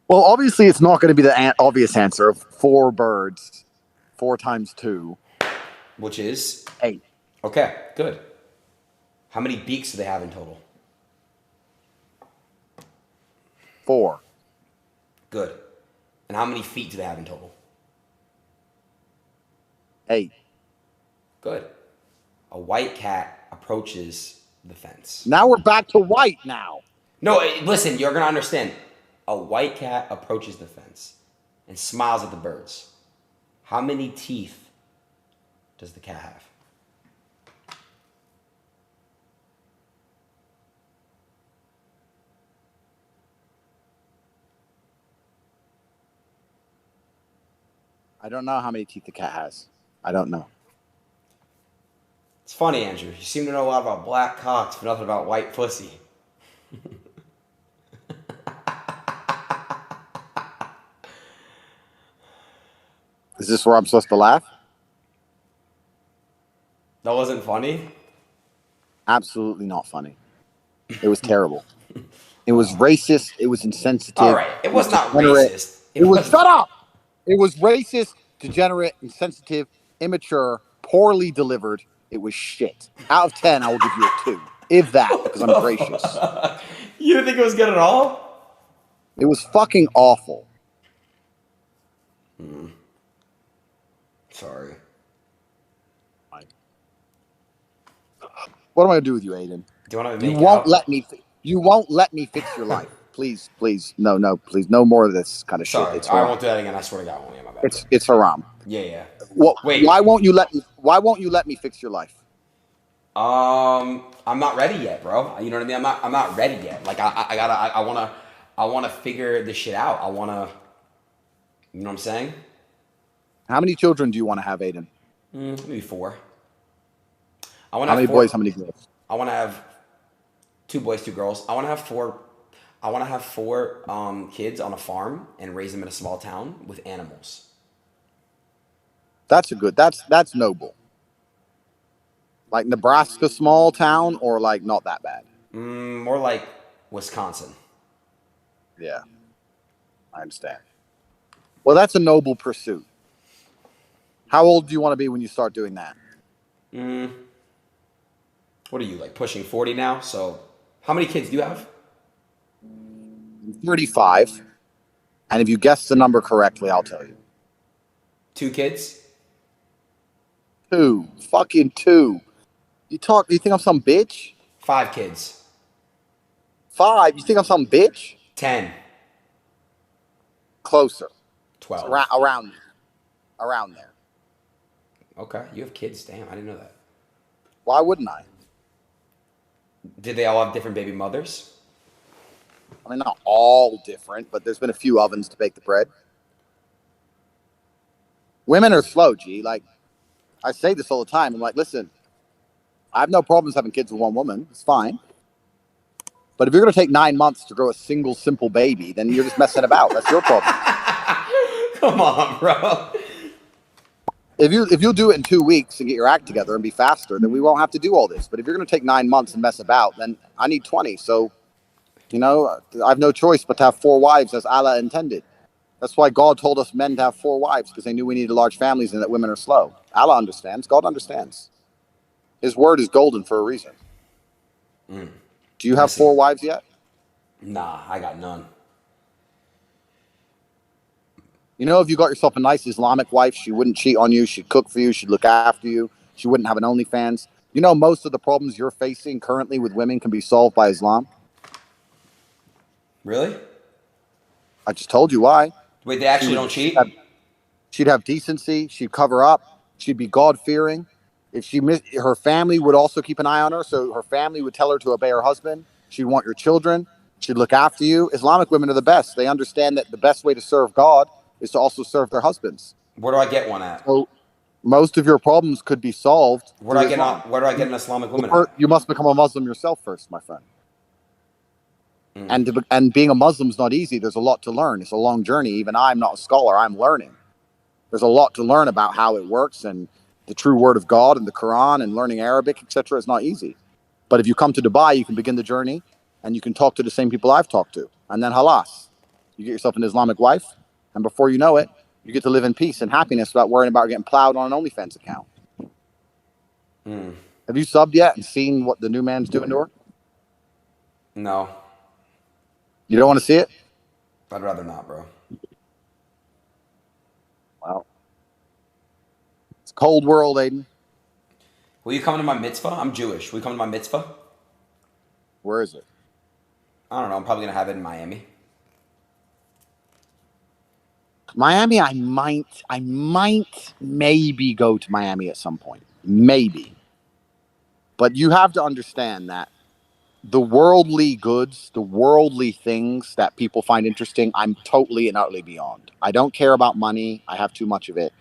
Well, obviously, it's not going to be the obvious answer of 4 birds, 4 times 2. Which is? 8. Okay, good. How many beaks do they have in total? 4. Good. And how many feet do they have in total? 8. Good. A white cat approaches the fence. Now we're back to white now. No, listen, you're going to understand. A white cat approaches the fence and smiles at the birds. How many teeth does the cat have? I don't know how many teeth the cat has. I don't know. It's funny, Andrew. You seem to know a lot about black cocks, but nothing about white pussy. Is this where I'm supposed to laugh? That wasn't funny? Absolutely not funny. It was terrible. It was racist. It was insensitive. All right, it was not degenerate. racist. It was shut up. It was racist, degenerate, insensitive, immature, poorly delivered. It was shit. Out of 10, I will give you a 2, if that, because I'm gracious. You didn't think it was good at all? It was fucking awful. Sorry. What am I gonna do with you, Adin? Do you want to You make won't out? let me. You won't let me fix your life. Please, please, no, please, no more of this kind of shit. Sorry, It's I haram. won't do that again. I swear to God, I won't. Yeah, my bad. It's haram. Yeah. What? Wait. Why won't you let me? Why won't you let me fix your life? I'm not ready yet, bro. You know what I mean? I'm not ready yet. Like I wanna figure this shit out. You know what I'm saying? How many children do you want to have, Adin? Maybe 4. I want How to many have 4. boys? How many girls? I want to have 2 boys, 2 girls. I want to have 4. I want to have 4 kids on a farm and raise them in a small town with animals. That's a good. That's noble. Like Nebraska, small town, or like not that bad. More like Wisconsin. Yeah, I understand. Well, that's a noble pursuit. How old do you want to be when you start doing that? What are you, like, pushing 40 now? So how many kids do you have? 35. And if you guess the number correctly, I'll tell you. 2 kids? 2. Fucking 2. You think I'm some bitch? 5 kids? 5. You think I'm some bitch? 10? Closer. 12? Around there. Okay, you have kids. Damn, I didn't know that. Why wouldn't I? Did they all have different baby mothers? I mean, not all different, but there's been a few ovens to bake the bread. Women are slow, G. Like, I say this all the time. I'm like, listen, I have no problems having kids with one woman. It's fine. But if you're going to take 9 months to grow a single, simple baby, then you're just messing about. That's your problem. Come on, bro. If you'll do it in 2 weeks and get your act together and be faster, then we won't have to do all this. But if you're going to take 9 months and mess about, then I need 20. So, I have no choice but to have 4 wives as Allah intended. That's why God told us men to have 4 wives, because they knew we needed large families and that women are slow. Allah understands. God understands. His word is golden for a reason. Do you have 4 wives yet? Nah, I got none. If you got yourself a nice Islamic wife, she wouldn't cheat on you. She'd cook for you. She'd look after you. She wouldn't have an OnlyFans. Most of the problems you're facing currently with women can be solved by Islam. Really? I just told you why. Wait, they actually don't cheat? She'd have decency. She'd cover up. She'd be God-fearing. If her family would also keep an eye on her, so her family would tell her to obey her husband. She'd want your children. She'd look after you. Islamic women are the best. They understand that the best way to serve God is to also serve their husbands. Where do I get one at? So most of your problems could be solved. Where do I get an Islamic woman at? You must become a Muslim yourself first, my friend. And being a Muslim is not easy. There's a lot to learn. It's a long journey. Even I'm not a scholar. I'm learning. There's a lot to learn about how it works, and the true word of God and the Quran, and learning Arabic, etc. is not easy. But if you come to Dubai, you can begin the journey, and you can talk to the same people I've talked to. And then halas, you get yourself an Islamic wife, and before you know it, you get to live in peace and happiness without worrying about getting plowed on an OnlyFans account. Have you subbed yet and seen what the new man's doing to her? No. You don't want to see it? I'd rather not, bro. Wow. It's a cold world, Adin. Will you come to my mitzvah? I'm Jewish. Will you come to my mitzvah? Where is it? I don't know. I'm probably going to have it in Miami. Miami, I might maybe go to Miami at some point. Maybe. But you have to understand that the worldly goods, the worldly things that people find interesting, I'm totally and utterly beyond. I don't care about money. I have too much of it.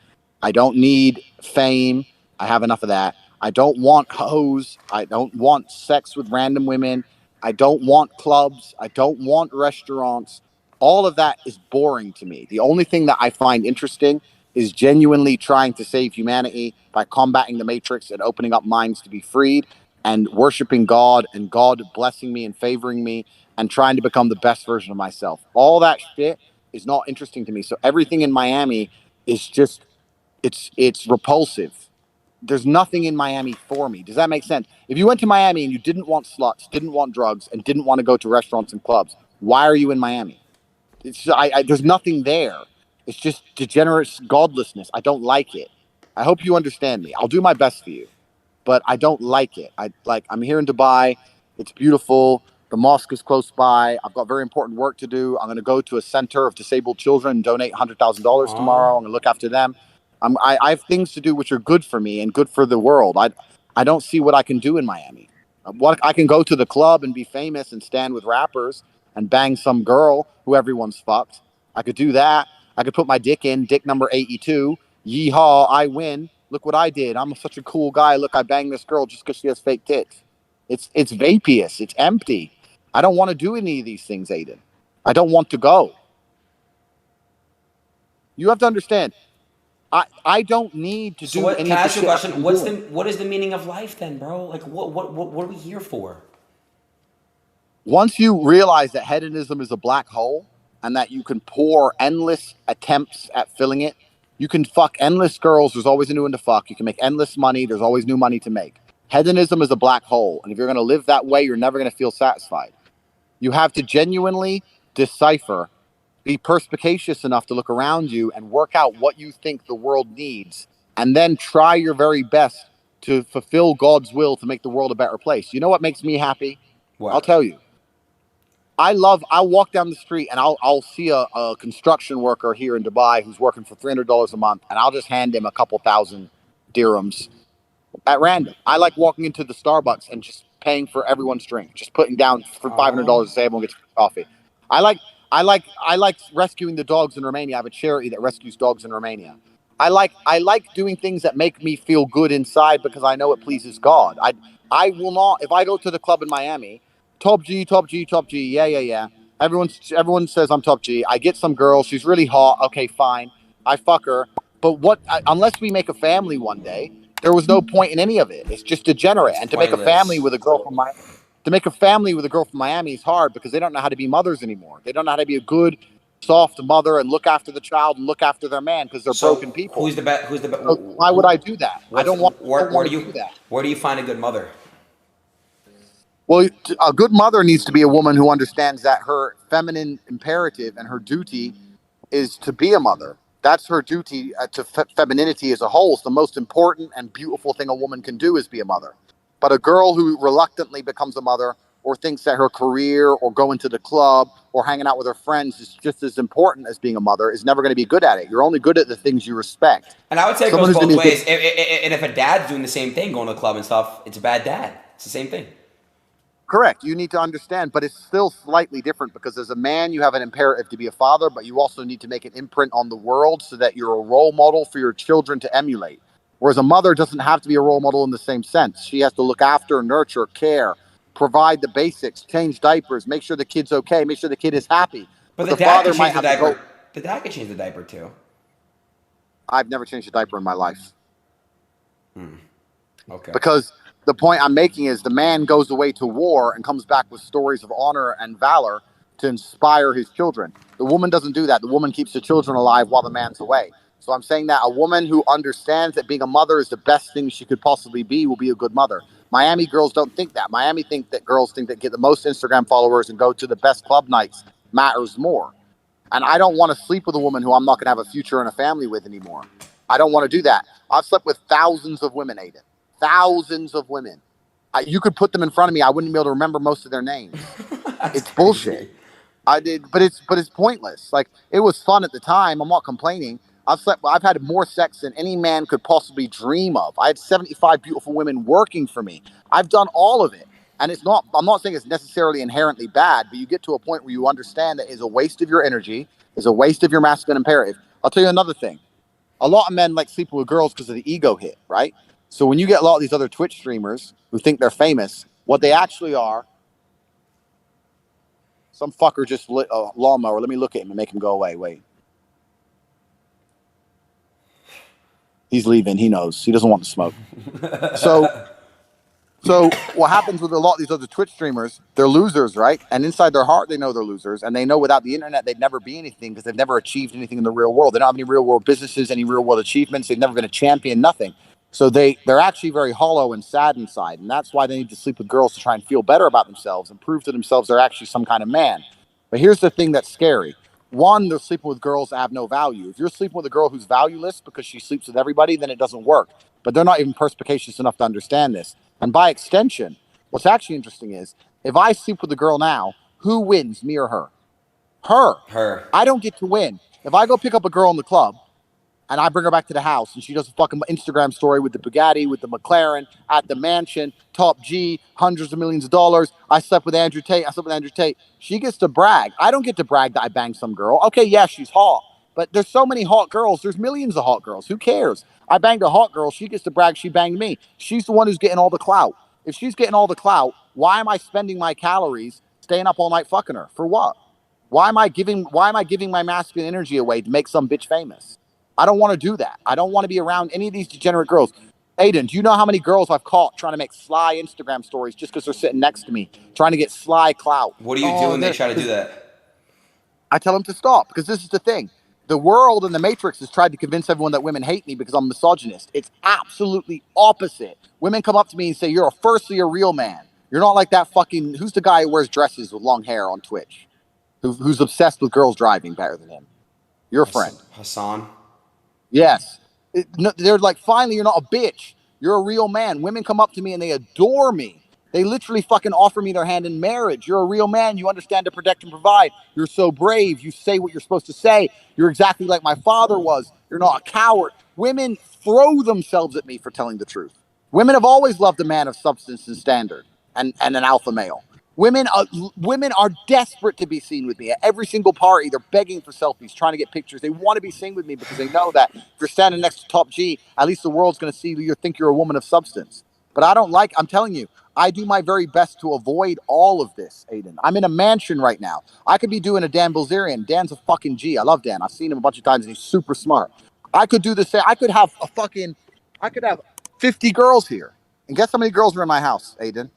I don't need fame. I have enough of that. I don't want hoes. I don't want sex with random women. I don't want clubs. I don't want restaurants. All of that is boring to me. The only thing that I find interesting is genuinely trying to save humanity by combating the matrix and opening up minds to be freed, and worshiping God and God blessing me and favoring me and trying to become the best version of myself. All that shit is not interesting to me. So everything in Miami is just it's repulsive. There's nothing in Miami for me. Does that make sense? If you went to Miami and you didn't want sluts, didn't want drugs, and didn't want to go to restaurants and clubs, why are you in Miami? There's nothing there. It's just degenerate godlessness. I don't like it. I hope you understand me. I'll do my best for you, but I don't like it. I'm here in Dubai. It's beautiful. The mosque is close by. I've got very important work to do. I'm going to go to a center of disabled children and donate $100,000 tomorrow. I'm going to look after them. I have things to do which are good for me and good for the world. I don't see what I can do in Miami. What I can go to the club and be famous and stand with rappers and bang some girl who everyone's fucked. I could do that. I could put my dick in, dick number 82. Yeehaw, I win. Look what I did. I'm such a cool guy. Look, I banged this girl just because she has fake tits. It's vapious. It's empty. I don't want to do any of these things, Adin. I don't want to go. You have to understand. I don't need to do any of the shit. Can I ask you a question? doing. What is the meaning of life then, bro? Like what are we here for? Once you realize that hedonism is a black hole and that you can pour endless attempts at filling it, you can fuck endless girls. There's always a new one to fuck. You can make endless money. There's always new money to make. Hedonism is a black hole. And if you're going to live that way, you're never going to feel satisfied. You have to genuinely decipher, be perspicacious enough to look around you and work out what you think the world needs, and then try your very best to fulfill God's will to make the world a better place. You know what makes me happy? What? I'll tell you. I'll walk down the street and I'll see a construction worker here in Dubai who's working for $300 a month, and I'll just hand him a couple thousand dirhams at random. I like walking into the Starbucks and just paying for everyone's drink, just putting down for $500 to say everyone gets coffee. I like rescuing the dogs in Romania. I have a charity that rescues dogs in Romania. I like doing things that make me feel good inside because I know it pleases God. I will not, if I go to the club in Miami, top G, top G, top G, yeah. Everyone says I'm top G. I get some girl, she's really hot. Okay, fine. I fuck her. But unless we make a family one day, there was no point in any of it. It's just degenerate. And to make a family with a girl from Miami is hard because they don't know how to be mothers anymore. They don't know how to be a good, soft mother and look after the child and look after their man because they're broken people. Who's the best? So why would I do that? I don't want to do that. Where do you find a good mother? Well, a good mother needs to be a woman who understands that her feminine imperative and her duty is to be a mother. That's her duty to femininity as a whole. It's the most important and beautiful thing a woman can do is be a mother. But a girl who reluctantly becomes a mother or thinks that her career or going to the club or hanging out with her friends is just as important as being a mother is never going to be good at it. You're only good at the things you respect. And I would say it goes both ways. And if a dad's doing the same thing, going to the club and stuff, it's a bad dad. It's the same thing. Correct. You need to understand, but it's still slightly different because as a man, you have an imperative to be a father, but you also need to make an imprint on the world so that you're a role model for your children to emulate. Whereas a mother doesn't have to be a role model in the same sense. She has to look after, nurture, care, provide the basics, change diapers, make sure the kid's okay, make sure the kid is happy. But the father might have the diaper. The dad could change the diaper too. I've never changed a diaper in my life. Okay. Because the point I'm making is the man goes away to war and comes back with stories of honor and valor to inspire his children. The woman doesn't do that. The woman keeps the children alive while the man's away. So I'm saying that a woman who understands that being a mother is the best thing she could possibly be will be a good mother. Miami girls don't think that. Miami think that girls think that get the most Instagram followers and go to the best club nights matters more. And I don't want to sleep with a woman who I'm not going to have a future and a family with anymore. I don't want to do that. I've slept with thousands of women, Adin. Thousands of women. You could put them in front of me. I wouldn't be able to remember most of their names. It's bullshit. But it's pointless. Like, it was fun at the time. I'm not complaining. I've had more sex than any man could possibly dream of. I had 75 beautiful women working for me. I've done all of it. And I'm not saying it's necessarily inherently bad, but you get to a point where you understand that it's a waste of your energy, it's a waste of your masculine imperative. I'll tell you another thing. A lot of men like sleeping with girls because of the ego hit, right? So when you get a lot of these other Twitch streamers who think they're famous, what they actually are, some fucker just lit a lawnmower. Let me look at him and make him go away. Wait. He's leaving. He knows. He doesn't want to smoke. So So what happens with a lot of these other Twitch streamers, they're losers, right? And inside their heart, they know they're losers. And they know without the internet, they'd never be anything because they've never achieved anything in the real world. They don't have any real world businesses, any real world achievements. They've never been a champion, nothing. So they're actually very hollow and sad inside. And that's why they need to sleep with girls to try and feel better about themselves and prove to themselves they're actually some kind of man. But here's the thing that's scary. One, they're sleeping with girls that have no value. If you're sleeping with a girl who's valueless because she sleeps with everybody, then it doesn't work. But they're not even perspicacious enough to understand this. And by extension, what's actually interesting is if I sleep with a girl now, who wins, me or her? Her. Her. I don't get to win. If I go pick up a girl in the club and I bring her back to the house and she does a fucking Instagram story with the Bugatti, with the McLaren, at the mansion, top G, hundreds of millions of dollars. I slept with Andrew Tate. She gets to brag. I don't get to brag that I banged some girl. Okay, yeah, she's hot. But there's so many hot girls. There's millions of hot girls. Who cares? I banged a hot girl. She gets to brag she banged me. She's the one who's getting all the clout. If she's getting all the clout, why am I spending my calories staying up all night fucking her? For what? Why am I giving my masculine energy away to make some bitch famous? I don't want to do that. I don't want to be around any of these degenerate girls. Adin, do you know how many girls I've caught trying to make sly Instagram stories just because they're sitting next to me, trying to get sly clout? What do you do when they try to do that? I tell them to stop because this is the thing. The world and the Matrix has tried to convince everyone that women hate me because I'm a misogynist. It's absolutely opposite. Women come up to me and say, you're firstly a real man. You're not like that fucking, who's the guy who wears dresses with long hair on Twitch? Who's obsessed with girls driving better than him? Your friend. Hassan. Yes. They're like, finally, you're not a bitch. You're a real man. Women come up to me and they adore me. They literally fucking offer me their hand in marriage. You're a real man. You understand to protect and provide. You're so brave. You say what you're supposed to say. You're exactly like my father was. You're not a coward. Women throw themselves at me for telling the truth. Women have always loved a man of substance and standard and an alpha male. Women are desperate to be seen with me. At every single party, they're begging for selfies, trying to get pictures. They want to be seen with me because they know that if you're standing next to Top G, at least the world's going to see you, think you're a woman of substance. But I'm telling you, I do my very best to avoid all of this, Adin. I'm in a mansion right now. I could be doing a Dan Bilzerian. Dan's a fucking G. I love Dan. I've seen him a bunch of times and he's super smart. I could do the same. I could have 50 girls here. And guess how many girls are in my house, Adin?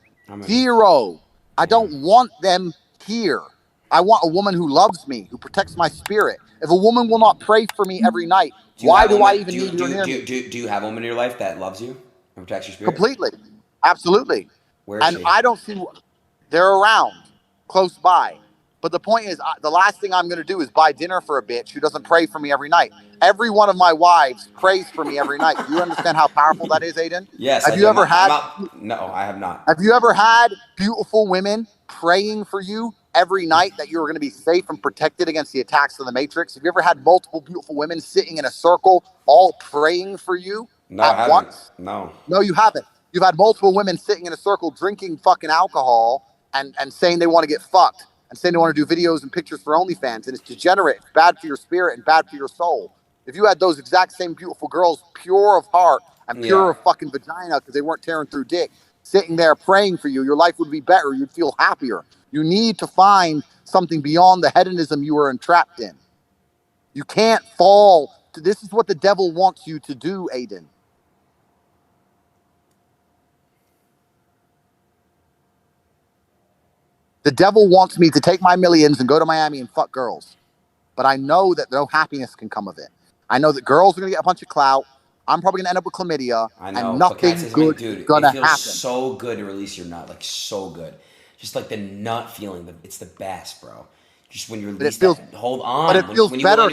0. I don't want them here. I want a woman who loves me, who protects my spirit. If a woman will not pray for me every night, why do I even need her near me? Do you have a woman in your life that loves you and protects your spirit? Completely. Absolutely. Where is she? I don't see, they're around, close by. But the point is, the last thing I'm going to do is buy dinner for a bitch who doesn't pray for me every night. Every one of my wives prays for me every night. Do you understand how powerful that is, Adin? Yes. Have you ever had? No, I have not. Have you ever had beautiful women praying for you every night that you're going to be safe and protected against the attacks of the Matrix? Have you ever had multiple beautiful women sitting in a circle, all praying for you at once? No, you haven't. You've had multiple women sitting in a circle drinking fucking alcohol and saying they want to get fucked and saying they want to do videos and pictures for OnlyFans, and it's degenerate. It's bad for your spirit and bad for your soul. If you had those exact same beautiful girls, pure of heart and pure of fucking vagina because they weren't tearing through dick, sitting there praying for you, your life would be better. You'd feel happier. You need to find something beyond the hedonism you were entrapped in. You can't fall to this. Is what the devil wants you to do, Adin. The devil wants me to take my millions and go to Miami and fuck girls. But I know that no happiness can come of it. I know that girls are going to get a bunch of clout. I'm probably going to end up with chlamydia. I know. And nothing good is going to happen. It feels so good to release your nut. Like, so good. Just like the nut feeling. It's the best, bro. Just when you release that. Hold on. But it feels better.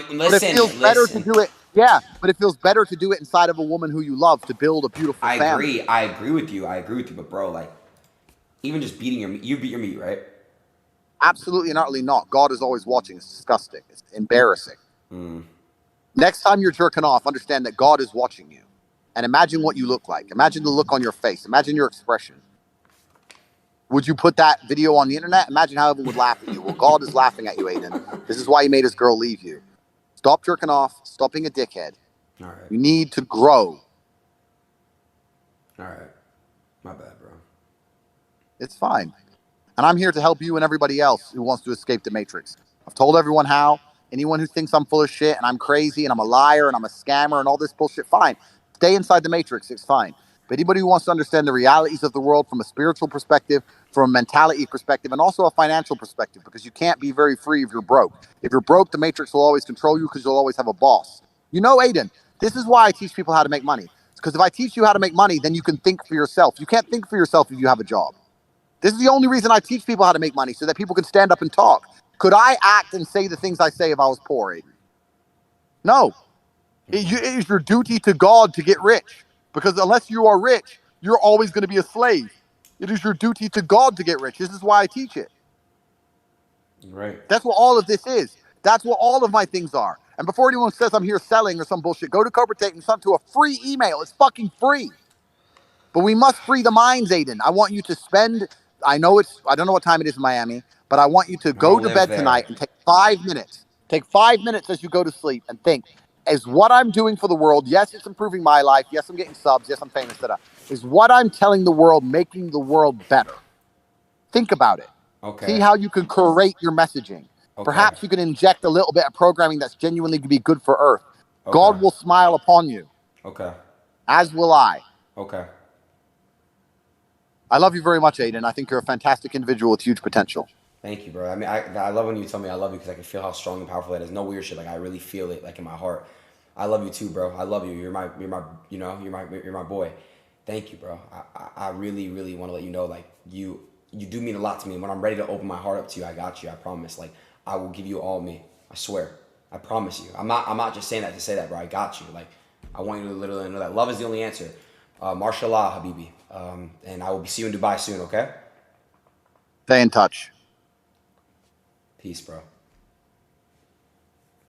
Better to do it. Yeah, but it feels better to do it inside of a woman who you love to build a beautiful family. I agree with you. But, bro, like, even just beating your meat. You beat your meat, right? Absolutely and utterly not. God is always watching. It's disgusting. It's embarrassing. Next time you're jerking off, understand that God is watching you. And imagine what you look like. Imagine the look on your face. Imagine your expression. Would you put that video on the internet? Imagine how everyone would laugh at you. Well, God is laughing at you, Adin. This is why he made his girl leave you. Stop jerking off. Stop being a dickhead. All right. You need to grow. All right. My bad, bro. It's fine. And I'm here to help you and everybody else who wants to escape the Matrix. I've told everyone how. Anyone who thinks I'm full of shit and I'm crazy and I'm a liar and I'm a scammer and all this bullshit, fine. Stay inside the Matrix. It's fine. But anybody who wants to understand the realities of the world from a spiritual perspective, from a mentality perspective, and also a financial perspective, because you can't be very free if you're broke. If you're broke, the matrix will always control you because you'll always have a boss. You know, Adin, this is why I teach people how to make money. Because if I teach you how to make money, then you can think for yourself. You can't think for yourself if you have a job. This is the only reason I teach people how to make money, so that people can stand up and talk. Could I act and say the things I say if I was poor, Adin? No. It is your duty to God to get rich. Because unless you are rich, you're always going to be a slave. It is your duty to God to get rich. This is why I teach it. Right. That's what all of this is. That's what all of my things are. And before anyone says I'm here selling or some bullshit, go to Cobra Tate and send to a free email. It's fucking free. But we must free the minds, Adin. I want you to spend, I don't know what time it is in Miami, but I want you to go to bed tonight and take 5 minutes. Take 5 minutes as you go to sleep and think, is what I'm doing for the world, yes, it's improving my life, yes, I'm getting subs, yes, I'm famous, is what I'm telling the world making the world better? Think about it. Okay. See how you can curate your messaging. Okay. Perhaps you can inject a little bit of programming that's genuinely going to be good for Earth. Okay. God will smile upon you. Okay. As will I. Okay. I love you very much, Adin. I think you're a fantastic individual with huge potential. Thank you, bro. I mean, I love when you tell me I love you because I can feel how strong and powerful that is. No weird shit. Like I really feel it, like in my heart. I love you too, bro. I love you. You're my, you're my boy. Thank you, bro. I really, really want to let you know, like you do mean a lot to me. When I'm ready to open my heart up to you, I got you. I promise. Like I will give you all me. I swear. I promise you. I'm not just saying that to say that, bro. I got you. Like I want you to literally know that love is the only answer. Mashallah, Habibi. And I will see you in Dubai soon, okay? Stay in touch. Peace, bro.